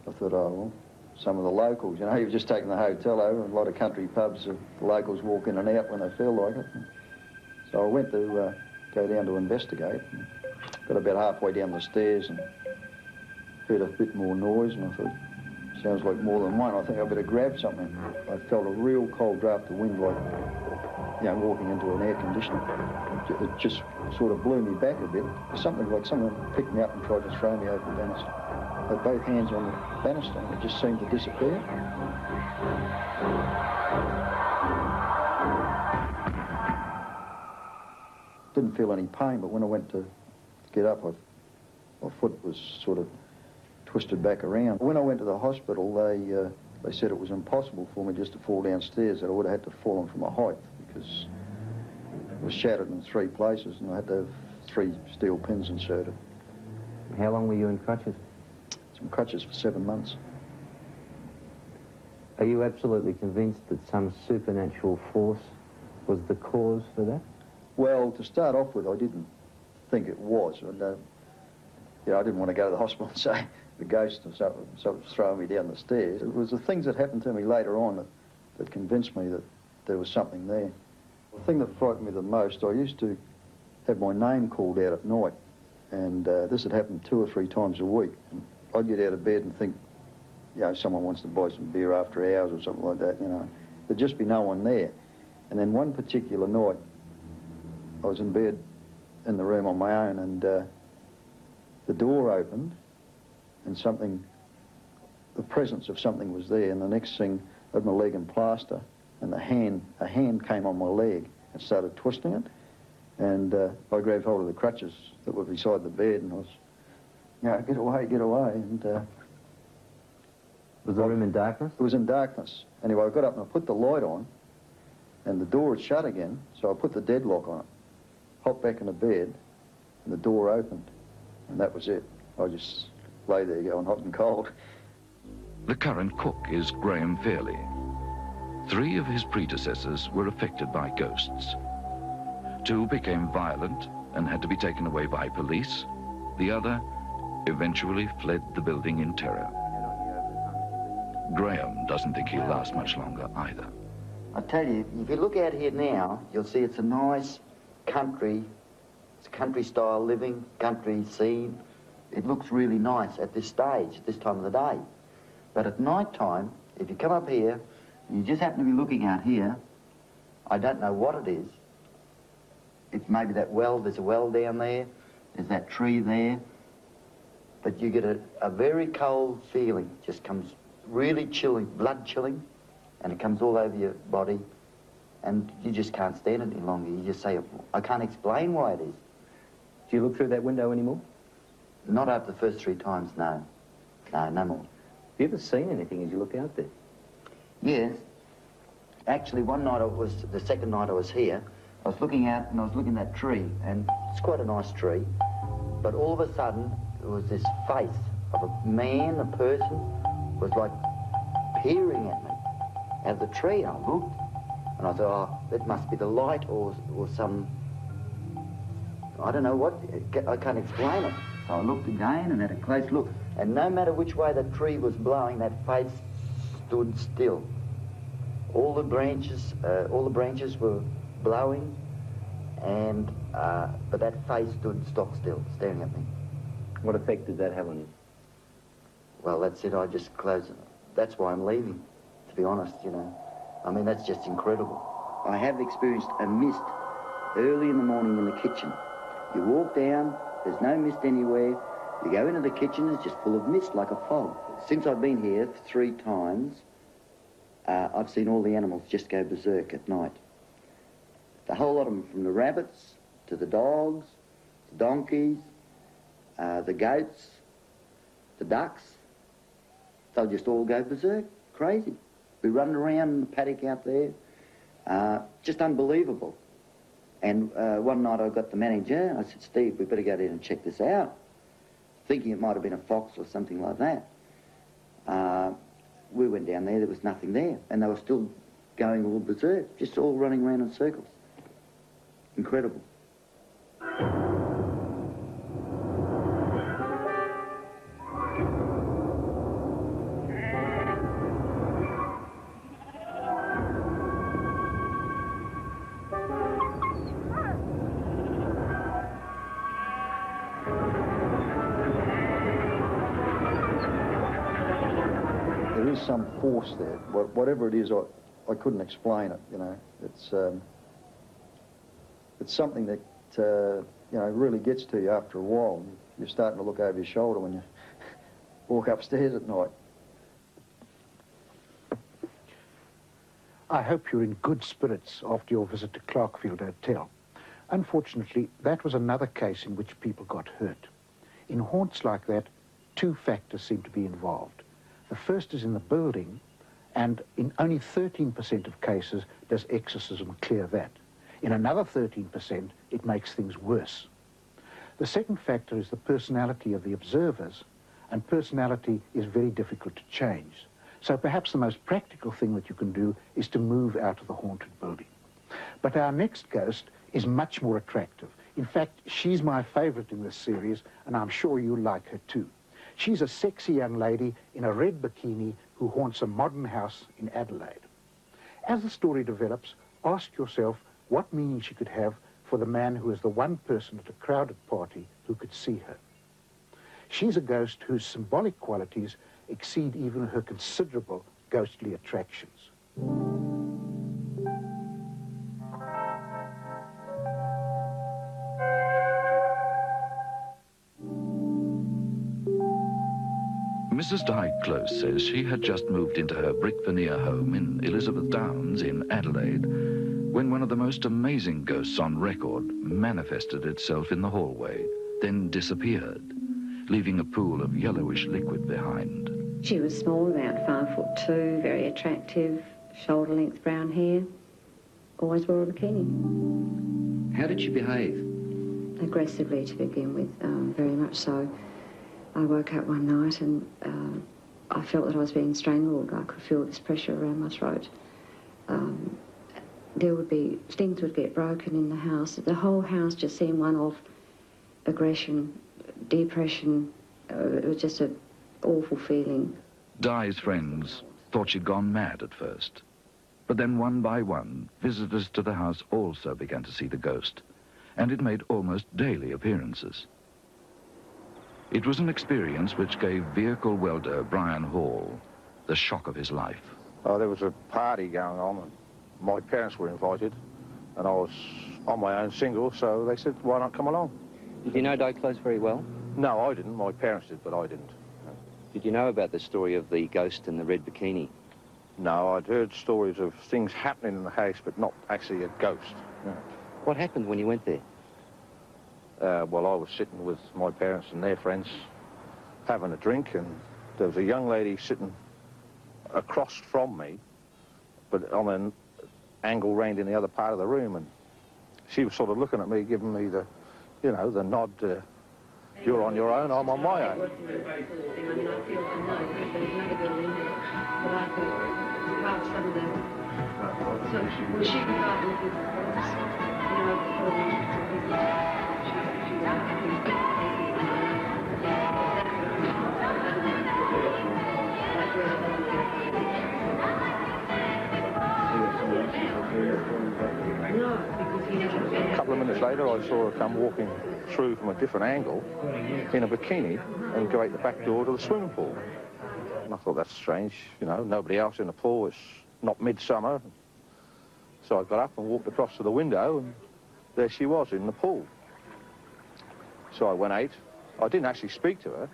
Speaker 21: I thought, oh, well, some of the locals, you know, you've just taken the hotel over, and a lot of country pubs, the locals walk in and out when they feel like it. And so I went to go down to investigate, and got about halfway down the stairs, and heard a bit more noise, and I thought, sounds like more than one. I think I better grab something. I felt a real cold draft of wind, like, you know, walking into an air conditioner. It just sort of blew me back a bit. Something like someone picked me up and tried to throw me over the banister. With both hands on the banister, and it just seemed to disappear. Didn't feel any pain, but when I went to get up, my foot was sort of twisted back around. When I went to the hospital, they said it was impossible for me just to fall downstairs, that I would have had to have fallen from a height, because it was shattered in 3 places, and I had to have 3 steel pins inserted.
Speaker 3: How long were you in crutches?
Speaker 21: Some crutches for 7 months.
Speaker 3: Are you absolutely convinced that some supernatural force was the cause for that?
Speaker 21: Well, to start off with, I didn't think it was. And, you know, I didn't want to go to the hospital and say the ghost or something was throwing me down the stairs. It was the things that happened to me later on that convinced me that there was something there. The thing that frightened me the most, I used to have my name called out at night, and this had happened 2 or 3 times a week. And I'd get out of bed and think, you know, someone wants to buy some beer after hours or something like that, you know. There'd just be no one there. And then one particular night, I was in bed in the room on my own, and the door opened, and the presence of something was there, and the next thing, I had my leg in plaster, and a hand came on my leg and started twisting it, and I grabbed hold of the crutches that were beside the bed, and I was, you know, get away, and...
Speaker 3: Was the room in darkness?
Speaker 21: It was in darkness. Anyway, I got up and I put the light on, and the door had shut again, so I put the deadlock on it, hopped back into bed, and the door opened, and that was it. I just lay there going hot and cold.
Speaker 1: The current cook is Graham Fairley. 3 of his predecessors were affected by ghosts. 2 became violent and had to be taken away by police. The other eventually fled the building in terror. Graham doesn't think he'll last much longer either.
Speaker 15: I tell you, if you look out here now, you'll see it's a nice country, it's country style living, country scene. It looks really nice at this stage, at this time of the day. But at night time, if you come up here, you just happen to be looking out here, I don't know what it is. It's maybe that well, there's a well down there, there's that tree there, but you get a very cold feeling, just comes really chilling, blood chilling, and it comes all over your body, and you just can't stand it any longer. You just say, I can't explain why it is.
Speaker 3: Do you look through that window anymore?
Speaker 15: Not after the first 3 times, no. No, no more.
Speaker 3: Have you ever seen anything as you look out there?
Speaker 15: Yes. Actually, one night, the second night I was here, I was looking out and I was looking at that tree, and it's quite a nice tree, but all of a sudden, there was this face of a man, a person, was like peering at me out of the tree, and I looked, and I thought, oh, that must be the light or some, I don't know what, I can't explain it. So I looked again and had a close look, and no matter which way the tree was blowing, that face stood still. All the branches were blowing, and but that face stood stock still, staring at me.
Speaker 3: What effect did that have on you?
Speaker 15: Well, that's it. I just closed it. That's why I'm leaving, to be honest, you know. I mean, that's just incredible. I have experienced a mist early in the morning in the kitchen. You walk down, there's no mist anywhere. You go into the kitchen, it's just full of mist, like a fog. Since I've been here 3 times, I've seen all the animals just go berserk at night. The whole lot of them, from the rabbits to the dogs, the donkeys, the goats, the ducks, they'll just all go berserk, crazy. We run around in the paddock out there, just unbelievable. And one night I got the manager, I said, Steve, we better go down and check this out, thinking it might have been a fox or something like that. We went down there was nothing there, and they were still going all berserk, just all running around in circles. Incredible.
Speaker 21: is some force there. Whatever it is, I couldn't explain it, you know. It's something that, you know, really gets to you after a while. You're starting to look over your shoulder when you walk upstairs at night.
Speaker 6: I hope you're in good spirits after your visit to Clarkfield Hotel. Unfortunately, that was another case in which people got hurt. In haunts like that, two factors seem to be involved. The first is in the building, and in only 13% of cases does exorcism clear that. In another 13%, it makes things worse. The second factor is the personality of the observers, and personality is very difficult to change. So perhaps the most practical thing that you can do is to move out of the haunted building. But our next ghost is much more attractive. In fact, she's my favorite in this series, and I'm sure you'll like her too. She's a sexy young lady in a red bikini who haunts a modern house in Adelaide. As the story develops, ask yourself what meaning she could have for the man who is the one person at a crowded party who could see her. She's a ghost whose symbolic qualities exceed even her considerable ghostly attractions.
Speaker 1: Mrs. Di Close says she had just moved into her brick veneer home in Elizabeth Downs in Adelaide when one of the most amazing ghosts on record manifested itself in the hallway, then disappeared, leaving a pool of yellowish liquid behind.
Speaker 4: She was small, about 5'2", very attractive, shoulder-length brown hair, always wore a bikini.
Speaker 10: How did she behave?
Speaker 4: Aggressively to begin with, very much so. I woke up one night and I felt that I was being strangled. I could feel this pressure around my throat. Things would get broken in the house. The whole house just seemed one of aggression, depression. It was just an awful feeling.
Speaker 1: Di's friends thought she'd gone mad at first. But then one by one, visitors to the house also began to see the ghost, and it made almost daily appearances. It was an experience which gave vehicle welder Brian Hall the shock of his life.
Speaker 22: Oh, there was a party going on, and my parents were invited, and I was on my own single, so they said, why not come along?
Speaker 23: Did you know Di Close very well?
Speaker 22: No, I didn't. My parents did, but I didn't.
Speaker 23: Did you know about the story of the ghost in the red bikini?
Speaker 22: No, I'd heard stories of things happening in the house, but not actually a ghost. No.
Speaker 23: What happened when you went there?
Speaker 22: Well, I was sitting with my parents and their friends having a drink, and there was a young lady sitting across from me, but on an angle round in the other part of the room, and she was sort of looking at me, giving me the, you know, the nod, you're on your own, I'm on my own. A couple of minutes later, I saw her come walking through from a different angle in a bikini and go out the back door to the swimming pool. And I thought, that's strange, you know, nobody else in the pool, it's not midsummer. So I got up and walked across to the window, and there she was in the pool. So I went out. I didn't actually speak to her.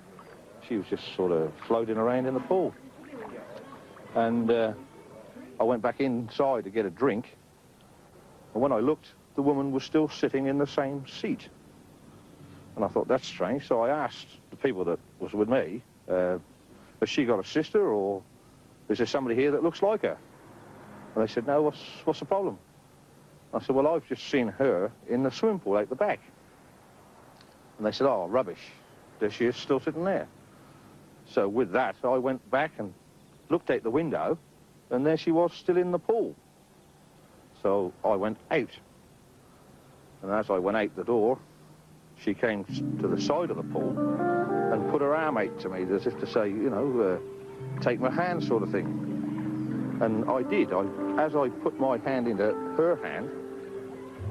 Speaker 22: She was just sort of floating around in the pool. And I went back inside to get a drink. And when I looked, the woman was still sitting in the same seat. And I thought, that's strange. So I asked the people that was with me, has she got a sister, or is there somebody here that looks like her? And they said, no, what's the problem? I said, well, I've just seen her in the swimming pool out the back. And they said, oh, rubbish. There she is, still sitting there. So with that, I went back and looked out the window, and there she was, still in the pool. So I went out. And as I went out the door, she came to the side of the pool and put her arm out to me, as if to say, you know, take my hand sort of thing. And I did. As I put my hand into her hand,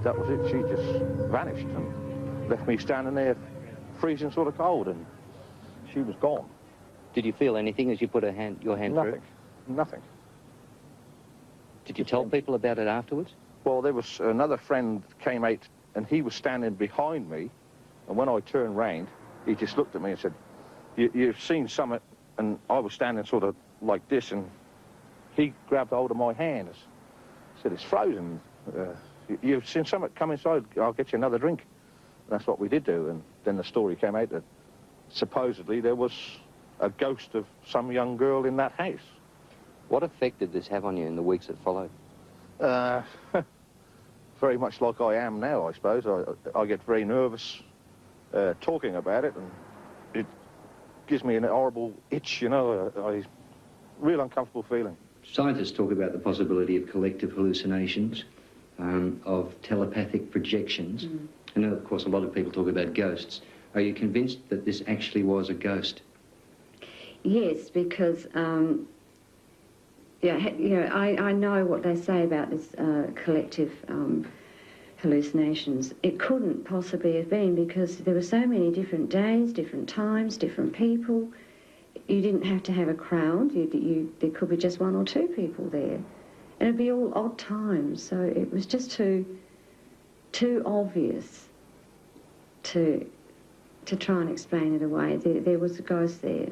Speaker 22: that was it. She just vanished and left me standing there freezing sort of cold, and she was gone.
Speaker 23: Did you feel anything as you put your hand through?
Speaker 22: Nothing.
Speaker 23: Did you tell people about it afterwards?
Speaker 22: Well, there was another friend came out, and he was standing behind me, and when I turned round, he just looked at me and said, you've seen something, and I was standing sort of like this, and he grabbed hold of my hand and said, it's frozen. You've seen something, come inside, I'll get you another drink. And that's what we did do, and then the story came out that supposedly there was a ghost of some young girl in that house.
Speaker 23: What effect did this have on you in the weeks that followed?
Speaker 22: Very much like I am now, I suppose. I get very nervous talking about it, and it gives me an horrible itch, you know, a real uncomfortable feeling.
Speaker 23: Scientists talk about the possibility of collective hallucinations, of telepathic projections. And of course, a lot of people talk about ghosts. Are you convinced that this actually was a ghost?
Speaker 4: Yes, because I know what they say about this collective hallucinations. It couldn't possibly have been because there were so many different days, different times, different people. You didn't have to have a crowd. There could be just one or two people there. And it'd be all odd times, so it was just too obvious to try and explain it away. There was a ghost there.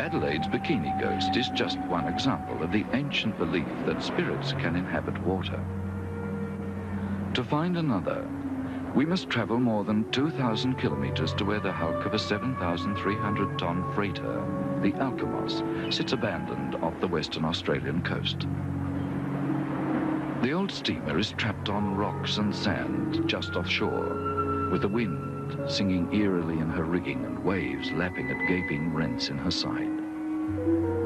Speaker 1: Adelaide's bikini ghost is just one example of the ancient belief that spirits can inhabit water. To find another, we must travel more than 2,000 kilometers to where the hulk of a 7,300-ton freighter, the Alkimos, sits abandoned off the Western Australian coast. The old steamer is trapped on rocks and sand just offshore, with the wind singing eerily in her rigging and waves lapping at gaping rents in her side.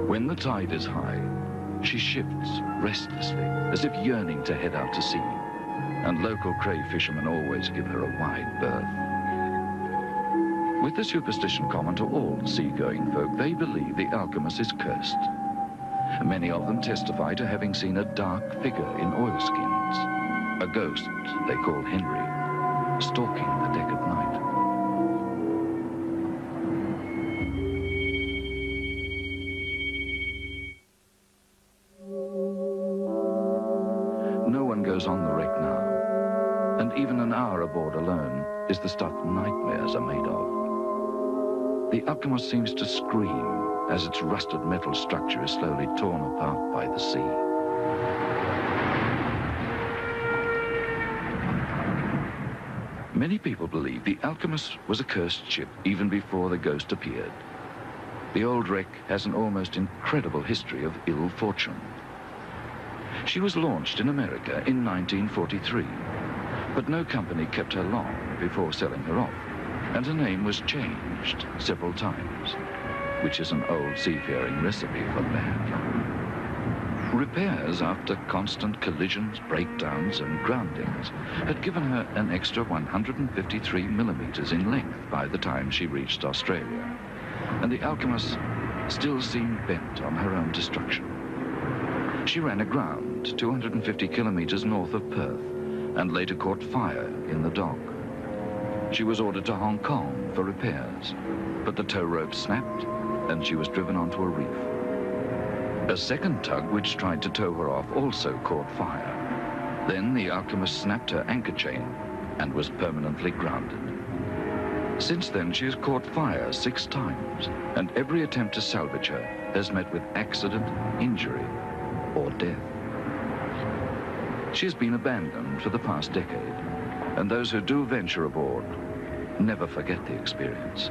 Speaker 1: When the tide is high, she shifts restlessly, as if yearning to head out to sea, and local cray fishermen always give her a wide berth. With the superstition common to all seagoing folk, they believe the Alkimos is cursed. Many of them testify to having seen a dark figure in oilskins, a ghost they call Henry, stalking the deck at night. No one goes on the wreck now, and even an hour aboard alone is the stuff nightmares are made of. The Alkimos seems to scream as its rusted metal structure is slowly torn apart by the sea. Many people believe the Alkimos was a cursed ship even before the ghost appeared. The old wreck has an almost incredible history of ill fortune. She was launched in America in 1943, but no company kept her long before selling her off, and her name was changed several times, which is an old seafaring recipe for bad luck. Repairs after constant collisions, breakdowns and groundings had given her an extra 153 millimeters in length by the time she reached Australia, and the Alkimos still seemed bent on her own destruction. She ran aground 250 kilometers north of Perth and later caught fire in the dock. She was ordered to Hong Kong for repairs, but the tow rope snapped and she was driven onto a reef. A second tug which tried to tow her off also caught fire. Then the Alkimos snapped her anchor chain and was permanently grounded. Since then, she has caught fire 6 times, and every attempt to salvage her has met with accident, injury, or death. She has been abandoned for the past decade, and those who do venture aboard never forget the experience.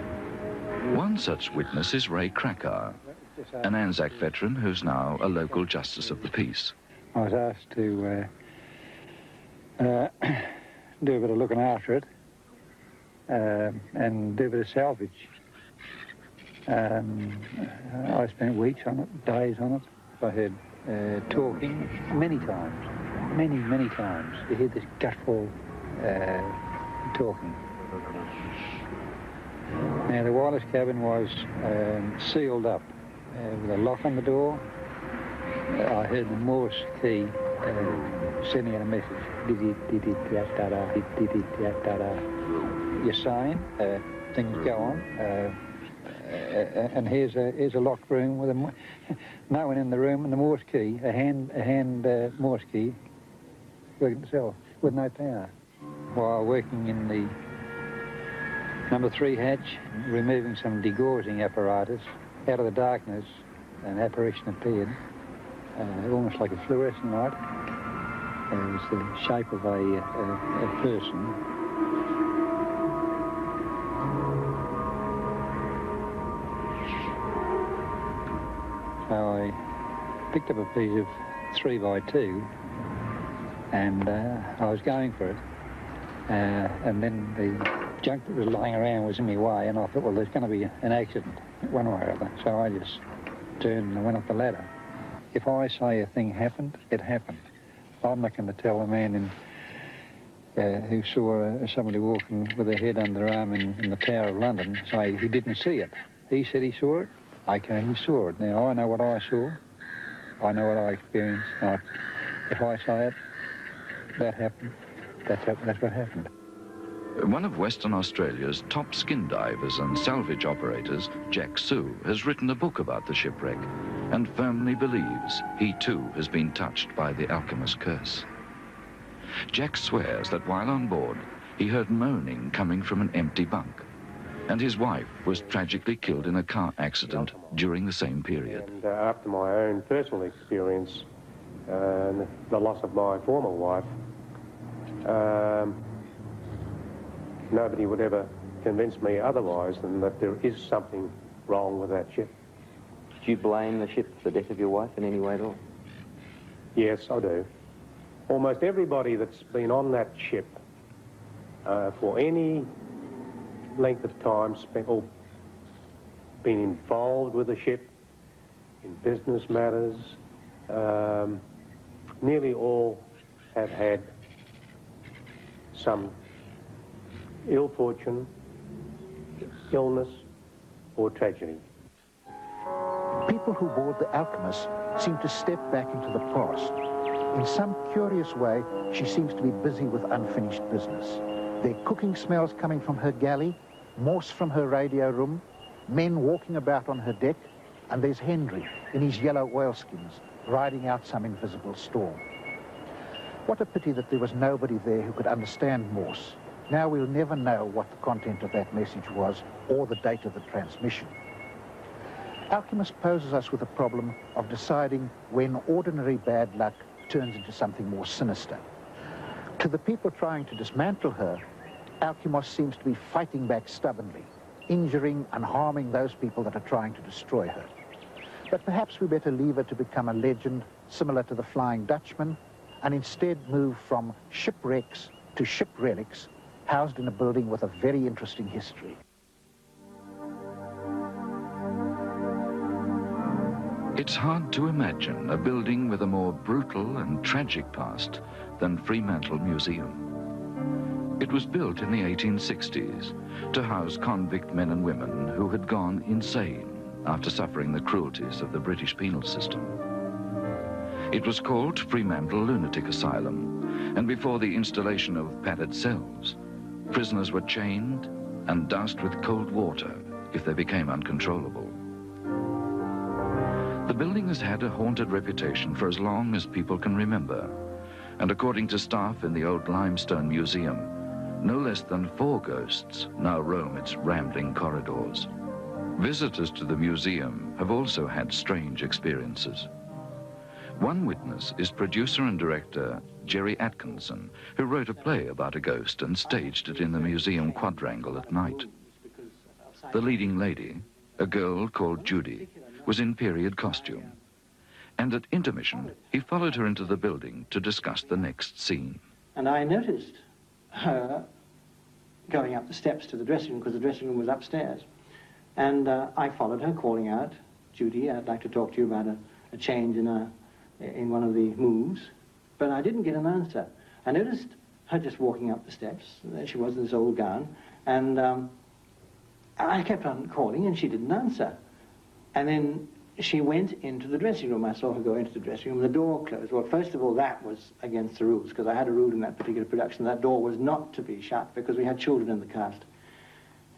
Speaker 1: One such witness is Ray Krakauer, an Anzac veteran who's now a local justice of the peace.
Speaker 14: I was asked to do a bit of looking after it and do a bit of salvage. I spent weeks on it, days on it. I heard talking many times, many times. You hear this guttural talking. Now, the pilot's cabin was sealed up with a lock on the door. I heard the Morse key sending out a message. You're saying things go on. And here's a locked room with no one in the room, and the Morse key, a hand Morse key, working itself with no power. While working in the number 3 hatch, removing some degaussing apparatus, out of the darkness, an apparition appeared, almost like a fluorescent light. It was the shape of a person. So I picked up a piece of 3x2 and I was going for it. And then the junk that was lying around was in my way, and I thought, well, there's going to be an accident one way or other. So I just turned and went up the ladder. If I say a thing happened, it happened. I'm not going to tell a man who saw somebody walking with their head under their arm in the Tower of London, say he didn't see it. He said he saw it. Okay, he saw it. Now, I know what I saw. I know what I experienced. Now, if I say it, that happened. That's what happened.
Speaker 1: One of Western Australia's top skin divers and salvage operators, Jack Sue, has written a book about the shipwreck and firmly believes he too has been touched by the alchemist's curse. Jack swears that while on board, he heard moaning coming from an empty bunk, and his wife was tragically killed in a car accident during the same period.
Speaker 2: And after my own personal experience, the loss of my former wife, nobody would ever convince me otherwise than that there is something wrong with that ship.
Speaker 5: Do you blame the ship for the death of your wife in any way at all?
Speaker 2: Yes, I do. Almost everybody that's been on that ship for any length of time spent or been involved with the ship in business matters, nearly all have had some ill fortune, illness, or tragedy.
Speaker 6: People who board the Alchemist seem to step back into the past. In some curious way, she seems to be busy with unfinished business. There are cooking smells coming from her galley, Morse from her radio room, men walking about on her deck, and there's Henry in his yellow oilskins, riding out some invisible storm. What a pity that there was nobody there who could understand Morse. Now we'll never know what the content of that message was or the date of the transmission. Alchemist poses us with a problem of deciding when ordinary bad luck turns into something more sinister. To the people trying to dismantle her, Alchemist seems to be fighting back stubbornly, injuring and harming those people that are trying to destroy her. But perhaps we better leave her to become a legend similar to the Flying Dutchman, and instead move from shipwrecks to ship relics housed in a building with a very interesting history.
Speaker 1: It's hard to imagine a building with a more brutal and tragic past than Fremantle Museum. It was built in the 1860s to house convict men and women who had gone insane after suffering the cruelties of the British penal system. It was called Fremantle Lunatic Asylum, and before the installation of padded cells, prisoners were chained and doused with cold water if they became uncontrollable. The building has had a haunted reputation for as long as people can remember, and according to staff in the old limestone museum, no less than 4 ghosts now roam its rambling corridors. Visitors to the museum have also had strange experiences. One witness is producer and director Jerry Atkinson, who wrote a play about a ghost and staged it in the museum quadrangle at night. The leading lady, a girl called Judy, was in period costume, and at intermission he followed her into the building to discuss the next scene.
Speaker 7: And I noticed her going up the steps to the dressing room, because the dressing room was upstairs, and I followed her, calling out, "Judy, I'd like to talk to you about a change in one of the moves," but I didn't get an answer. I noticed her just walking up the steps. There she was in this old gown, and I kept on calling and she didn't answer. And then she went into the dressing room. I saw her go into the dressing room. The door closed. Well, first of all, that was against the rules, because I had a rule in that particular production. That door was not to be shut because we had children in the cast.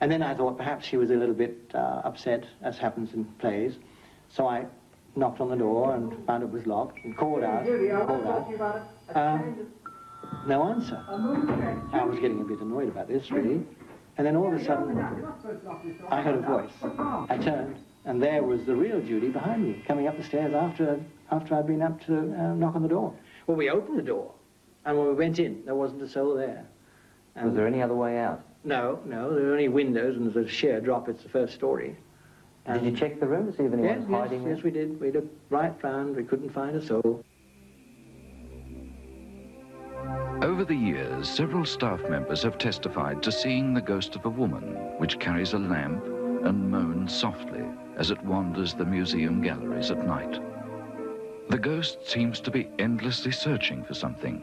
Speaker 7: And then I thought perhaps she was a little bit upset, as happens in plays. So I knocked on the door and found it was locked and called out. No answer. I was getting a bit annoyed about this, really. And then all of a sudden, I heard a voice. I turned, and there was the real Judy behind me, coming up the stairs after I'd been up to knock on the door. Well, we opened the door, and when we went in, there wasn't a soul there. And
Speaker 5: was there any other way out?
Speaker 7: No, there were only windows, and there's a sheer drop. It's the first story.
Speaker 5: Did you check the room to see if anyone was hiding there?
Speaker 7: Yes, we did. We looked right round. We couldn't find a soul.
Speaker 1: Over the years, several staff members have testified to seeing the ghost of a woman which carries a lamp and moans softly as it wanders the museum galleries at night. The ghost seems to be endlessly searching for something,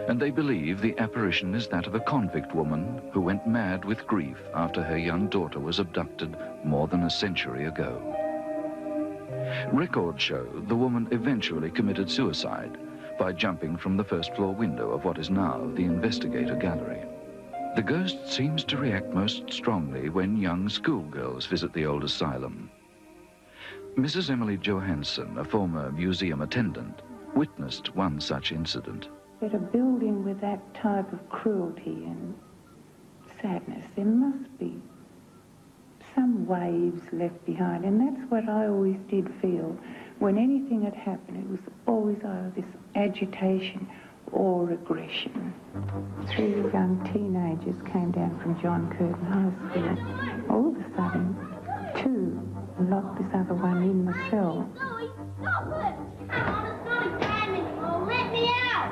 Speaker 1: and they believe the apparition is that of a convict woman who went mad with grief after her young daughter was abducted more than a century ago. Records show the woman eventually committed suicide by jumping from the first-floor window of what is now the Investigator Gallery. The ghost seems to react most strongly when young schoolgirls visit the old asylum. Mrs. Emily Johansson, a former museum attendant, witnessed one such incident.
Speaker 8: At a building with that type of cruelty and sadness, there must be some waves left behind, and that's what I always did feel. When anything had happened, it was always either this agitation or aggression. 3 young teenagers came down from John Curtin High School. All of a sudden, 2 locked this other one in the cell.
Speaker 9: Stop it! It's not a game anymore. Let me out!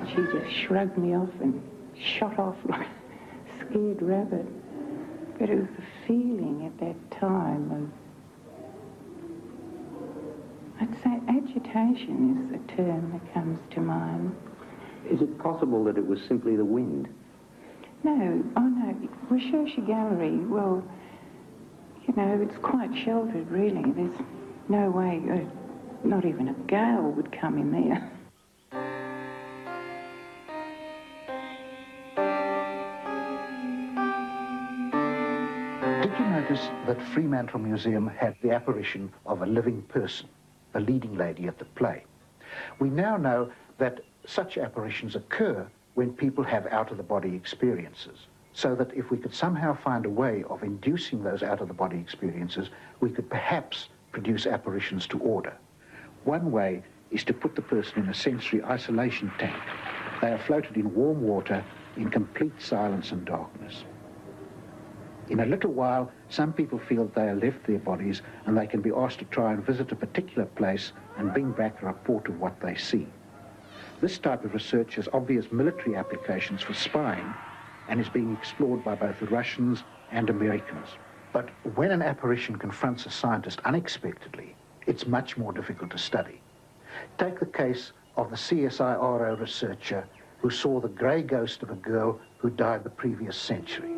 Speaker 8: She just shrugged me off and shot off like a scared rabbit. But it was the feeling at that time of, I'd say agitation is the term that comes to mind.
Speaker 5: Is it possible that it was simply the wind?
Speaker 8: No, oh no, Recherche Gallery, well, you know, it's quite sheltered really. There's no way, not even a gale would come in there.
Speaker 6: Did you notice that Fremantle Museum had the apparition of a living person, the leading lady at the play? We now know that such apparitions occur when people have out-of-the-body experiences, so that if we could somehow find a way of inducing those out-of-the-body experiences, we could perhaps produce apparitions to order. One way is to put the person in a sensory isolation tank. They are floated in warm water in complete silence and darkness. In a little while, some people feel they have left their bodies and they can be asked to try and visit a particular place and bring back a report of what they see. This type of research has obvious military applications for spying and is being explored by both the Russians and Americans. But when an apparition confronts a scientist unexpectedly, it's much more difficult to study. Take the case of the CSIRO researcher who saw the grey ghost of a girl who died the previous century.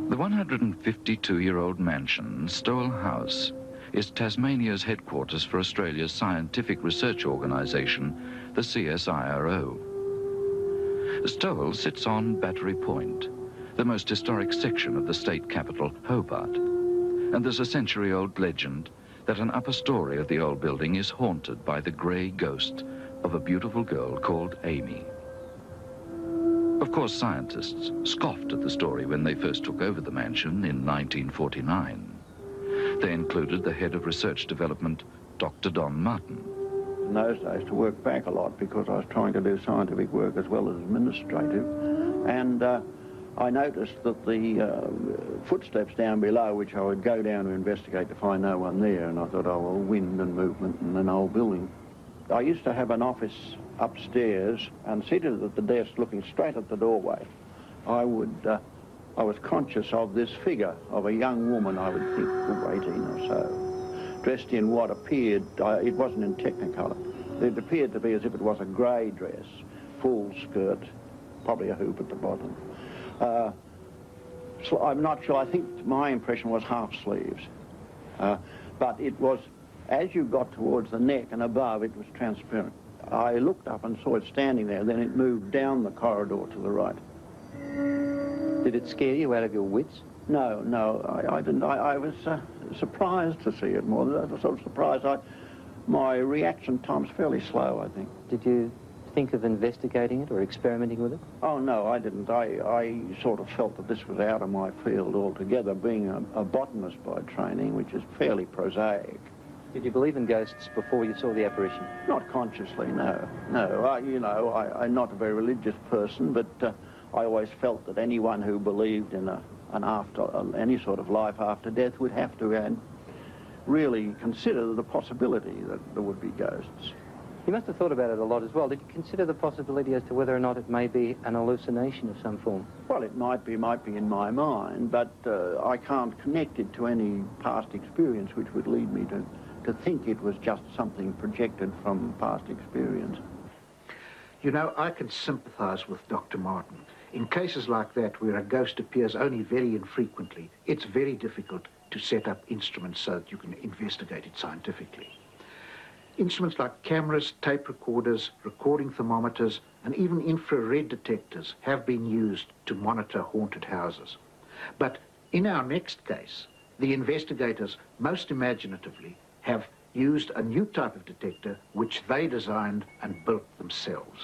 Speaker 1: The 152-year-old mansion, Stowell House, is Tasmania's headquarters for Australia's scientific research organisation, the CSIRO. Stowell sits on Battery Point, the most historic section of the state capital, Hobart, and there's a century-old legend that an upper story of the old building is haunted by the grey ghost of a beautiful girl called Amy. Of course, scientists scoffed at the story when they first took over the mansion in 1949. They included the head of research development, Dr. Don Martin.
Speaker 11: In those days, to work back a lot because I was trying to do scientific work as well as administrative. And
Speaker 21: I noticed that the footsteps down below, which I would go down to investigate to find no one there, and I thought, oh, well, wind and movement in an old building. I used to have an office upstairs, and seated at the desk looking straight at the doorway, I was conscious of this figure of a young woman, I would think, 18 or so, dressed in what appeared, it wasn't in Technicolor, it appeared to be as if it was a grey dress, full skirt, probably a hoop at the bottom. So I'm not sure, I think my impression was half sleeves. But it was, as you got towards the neck and above, it was transparent. I looked up and saw it standing there, then it moved down the corridor to the right.
Speaker 5: Did it scare you out of your wits?
Speaker 21: No, I didn't. I was surprised to see it more. I was sort of surprised. My reaction time's fairly slow, I think.
Speaker 5: Did you think of investigating it or experimenting with it?
Speaker 21: Oh, no, I didn't. I sort of felt that this was out of my field altogether, being a botanist by training, which is fairly prosaic.
Speaker 5: Did you believe in ghosts before you saw the apparition?
Speaker 21: Not consciously, no. No, I'm not a very religious person, but I always felt that anyone who believed in any sort of life after death would have to really consider the possibility that there would be ghosts.
Speaker 5: You must have thought about it a lot as well. Did you consider the possibility as to whether or not it may be an hallucination of some form?
Speaker 21: Well, it might be in my mind, but I can't connect it to any past experience which would lead me to think it was just something projected from past experience.
Speaker 6: You know, I can sympathise with Dr. Martin. In cases like that, where a ghost appears only very infrequently, it's very difficult to set up instruments so that you can investigate it scientifically. Instruments like cameras, tape recorders, recording thermometers, and even infrared detectors have been used to monitor haunted houses. But in our next case, the investigators, most imaginatively, have used a new type of detector which they designed and built themselves.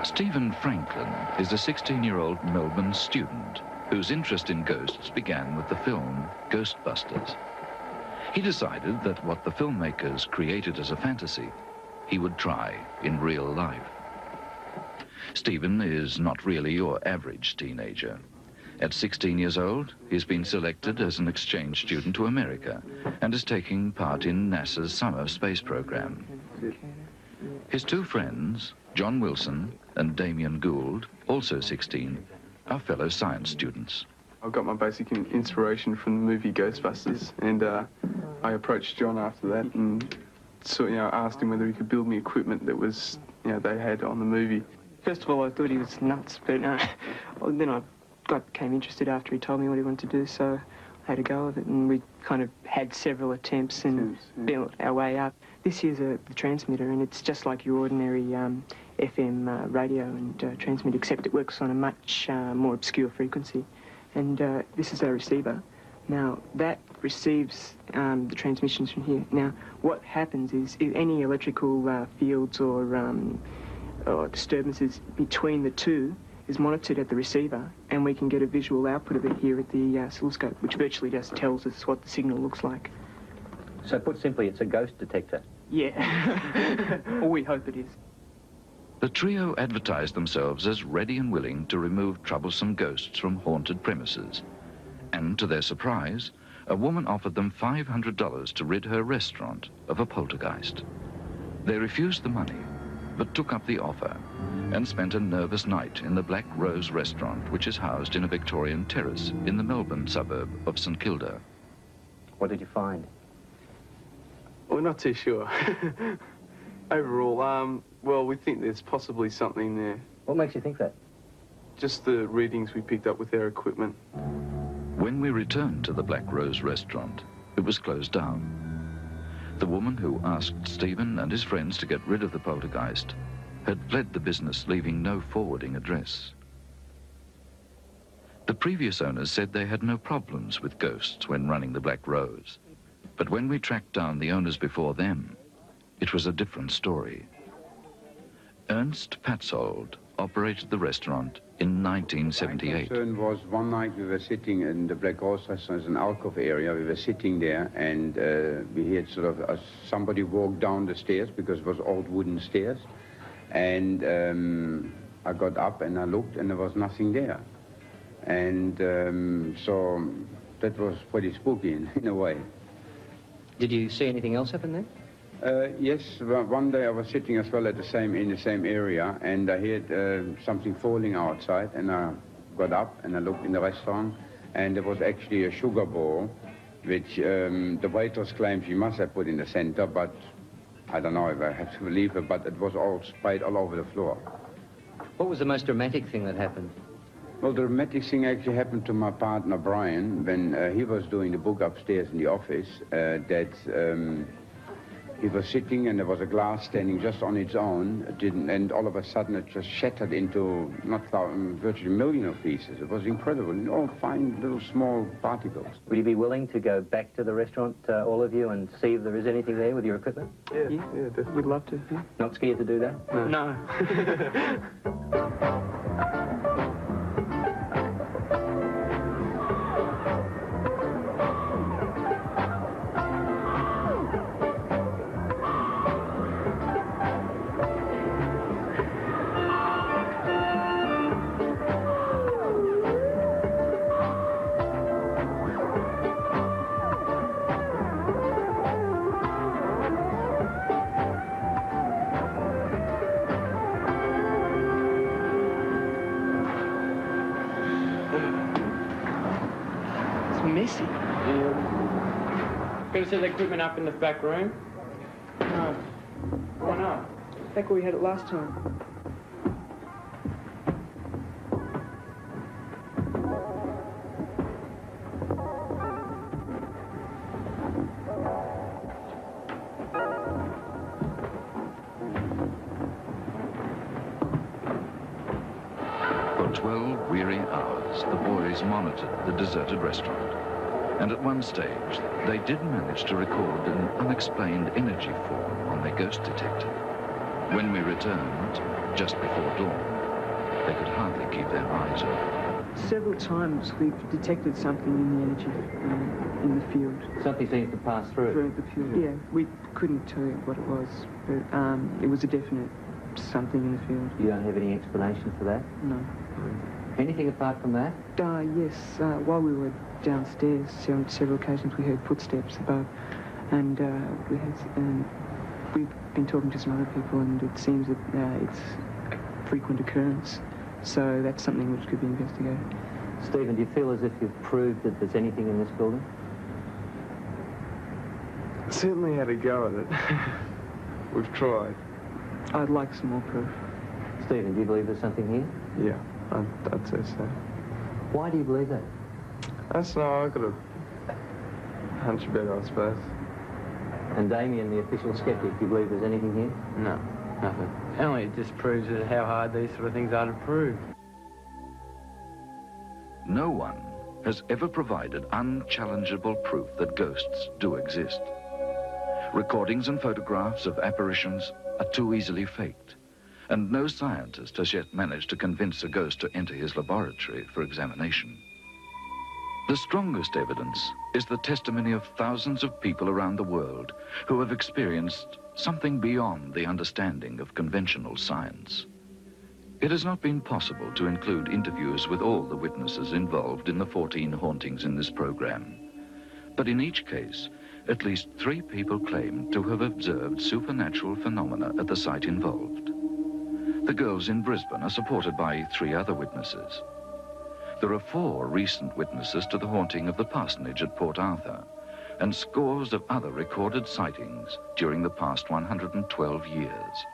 Speaker 1: Stephen Franklin is a 16-year-old Melbourne student whose interest in ghosts began with the film Ghostbusters. He decided that what the filmmakers created as a fantasy, he would try in real life. Stephen is not really your average teenager. At 16 years old, he's been selected as an exchange student to America and is taking part in NASA's summer space program. His two friends, John Wilson and Damien Gould, also 16, are fellow science students.
Speaker 12: I got my basic inspiration from the movie Ghostbusters, and I approached John after that and asked him whether he could build me equipment that was, they had on the movie.
Speaker 13: First of all, I thought he was nuts, but then I became interested after he told me what he wanted to do, so I had a go of it, and we kind of had several attempts and built our way up. This here's the transmitter, and it's just like your ordinary FM radio and transmitter, except it works on a much more obscure frequency. And this is our receiver. Now, that receives the transmissions from here. Now, what happens is if any electrical fields or disturbances between the two is monitored at the receiver, and we can get a visual output of it here at the oscilloscope, which virtually just tells us what the signal looks like.
Speaker 5: So put simply, it's a ghost detector?
Speaker 13: Yeah. Or we hope it is.
Speaker 1: The trio advertised themselves as ready and willing to remove troublesome ghosts from haunted premises. And to their surprise, a woman offered them $500 to rid her restaurant of a poltergeist. They refused the money, but took up the offer and spent a nervous night in the Black Rose restaurant, which is housed in a Victorian terrace in the Melbourne suburb of St Kilda.
Speaker 5: What did you find?
Speaker 12: We're not too sure. Overall, well, we think there's possibly something there.
Speaker 5: What makes you think that?
Speaker 12: Just the readings we picked up with their equipment.
Speaker 1: When we returned to the Black Rose restaurant, it was closed down. The woman who asked Stephen and his friends to get rid of the poltergeist had fled the business, leaving no forwarding address. The previous owners said they had no problems with ghosts when running the Black Rose. But when we tracked down the owners before them, it was a different story. Ernst Patzold operated the restaurant in 1978.
Speaker 16: My concern was one night we were sitting in the Black Horse restaurant, an alcove area. We were sitting there and we heard sort of somebody walk down the stairs because it was old wooden stairs. And I got up and I looked and there was nothing there. And so that was pretty spooky in a way.
Speaker 5: Did you see anything else happen there?
Speaker 16: Yes, one day I was sitting as well in the same area, and I heard something falling outside, and I got up and I looked in the restaurant, and there was actually a sugar bowl, which the waitress claimed she must have put in the center, but I don't know if I have to believe her, but it was all sprayed all over the floor.
Speaker 5: What was the most dramatic thing that happened?
Speaker 16: Well, the dramatic thing actually happened to my partner, Brian, when he was doing the book upstairs in the office, he was sitting and there was a glass standing just on its own, and all of a sudden it just shattered into virtually a million of pieces. It was incredible, and all fine little small particles.
Speaker 5: Would you be willing to go back to the restaurant, all of you, and see if there is anything there with your equipment?
Speaker 12: Yeah, we'd love to. Yeah.
Speaker 5: Not scared to do that?
Speaker 12: No.
Speaker 13: Messy.
Speaker 17: Yeah. Could have set the equipment up in the back room.
Speaker 13: No.
Speaker 17: Why not?
Speaker 13: Back where we had it last time.
Speaker 1: For 12 weary hours, the boys monitored the deserted restaurant. And at one stage, they did manage to record an unexplained energy form on their ghost detector. When we returned, just before dawn, they could hardly keep their eyes open.
Speaker 13: Several times we've detected something in the energy in the field.
Speaker 5: Something seems to pass through.
Speaker 13: Through the field. Yeah, we couldn't tell you what it was, but it was a definite something in the field.
Speaker 5: You don't have any explanation for that?
Speaker 13: No.
Speaker 5: Anything apart from that?
Speaker 13: Yes. While we were downstairs, on several occasions we heard footsteps above, and we've been talking to some other people, and it seems that it's a frequent occurrence. So that's something which could be investigated.
Speaker 5: Stephen, do you feel as if you've proved that there's anything in this building?
Speaker 12: Certainly had a go at it. We've tried.
Speaker 13: I'd like some more proof.
Speaker 5: Stephen, do you believe there's something here?
Speaker 12: Yeah, I'd say so.
Speaker 5: Why do you believe that?
Speaker 12: I don't know, I've got a hunch about it, I suppose.
Speaker 5: And Damien, the official skeptic, do you believe there's anything here?
Speaker 18: No, nothing. Only it just proves how hard these sort of things are to prove.
Speaker 1: No one has ever provided unchallengeable proof that ghosts do exist. Recordings and photographs of apparitions are too easily faked, and no scientist has yet managed to convince a ghost to enter his laboratory for examination. The strongest evidence is the testimony of thousands of people around the world who have experienced something beyond the understanding of conventional science. It has not been possible to include interviews with all the witnesses involved in the 14 hauntings in this program. But in each case, at least 3 people claim to have observed supernatural phenomena at the site involved. The girls in Brisbane are supported by 3 other witnesses. There are 4 recent witnesses to the haunting of the parsonage at Port Arthur, and scores of other recorded sightings during the past 112 years.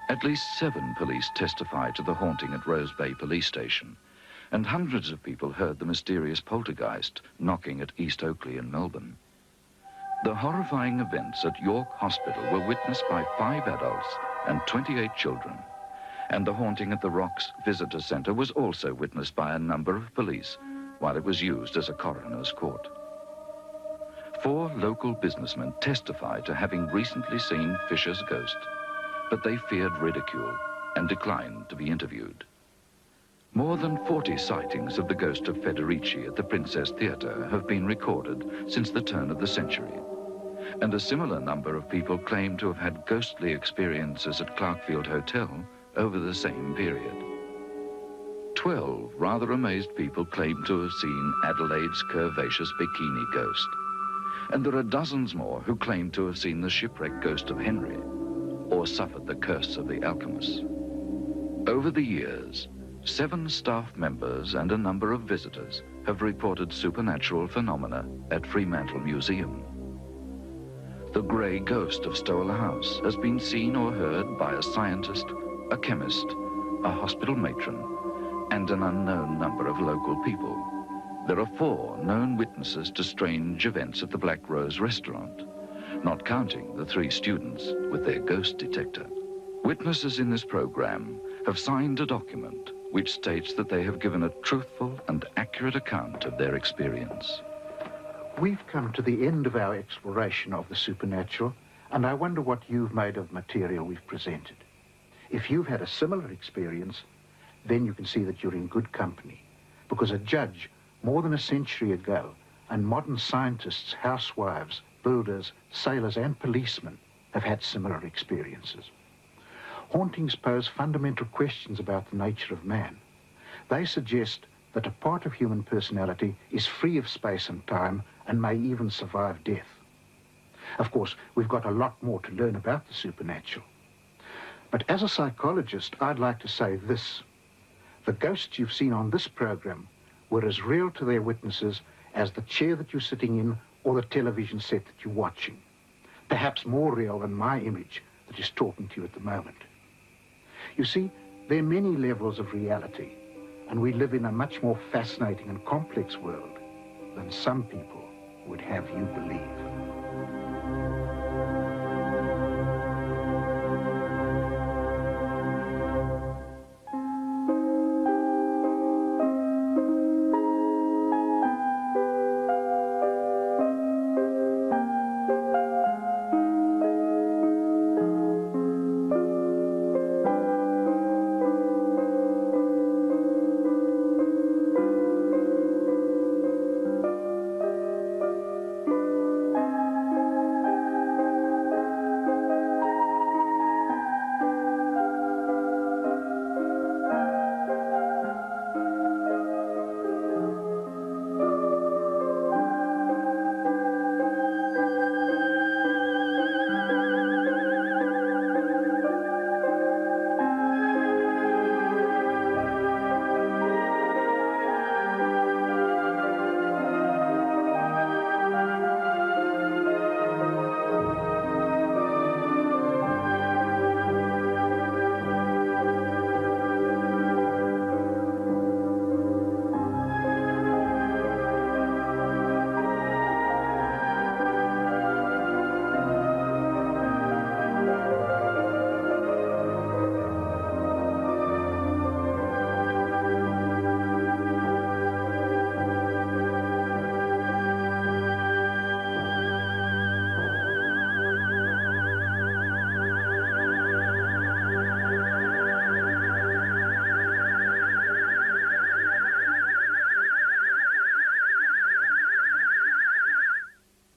Speaker 1: At least 7 police testify to the haunting at Rose Bay Police Station, and hundreds of people heard the mysterious poltergeist knocking at East Oakley in Melbourne. The horrifying events at York Hospital were witnessed by 5 adults and 28 children, and the haunting at the Rocks Visitor Centre was also witnessed by a number of police while it was used as a coroner's court. 4 local businessmen testified to having recently seen Fisher's ghost, but they feared ridicule and declined to be interviewed. More than 40 sightings of the ghost of Federici at the Princess Theatre have been recorded since the turn of the century, and a similar number of people claim to have had ghostly experiences at Clarkfield Hotel over the same period. 12 rather amazed people claim to have seen Adelaide's curvaceous bikini ghost, and there are dozens more who claim to have seen the shipwrecked ghost of Henry or suffered the curse of the alchemists. Over the years, 7 staff members and a number of visitors have reported supernatural phenomena at Fremantle Museum. The grey ghost of Stowell House has been seen or heard by a scientist, a chemist, a hospital matron, and an unknown number of local people. There are 4 known witnesses to strange events at the Black Rose restaurant, not counting the 3 students with their ghost detector. Witnesses in this program have signed a document which states that they have given a truthful and accurate account of their experience.
Speaker 6: We've come to the end of our exploration of the supernatural, and I wonder what you've made of material we've presented. If you've had a similar experience, then you can see that you're in good company, because a judge more than a century ago, and modern scientists, housewives, builders, sailors, and policemen have had similar experiences. Hauntings pose fundamental questions about the nature of man. They suggest that a part of human personality is free of space and time and may even survive death. Of course, we've got a lot more to learn about the supernatural. But as a psychologist, I'd like to say this. The ghosts you've seen on this program were as real to their witnesses as the chair that you're sitting in or the television set that you're watching. Perhaps more real than my image that is talking to you at the moment. You see, there are many levels of reality, and we live in a much more fascinating and complex world than some people would have you believe.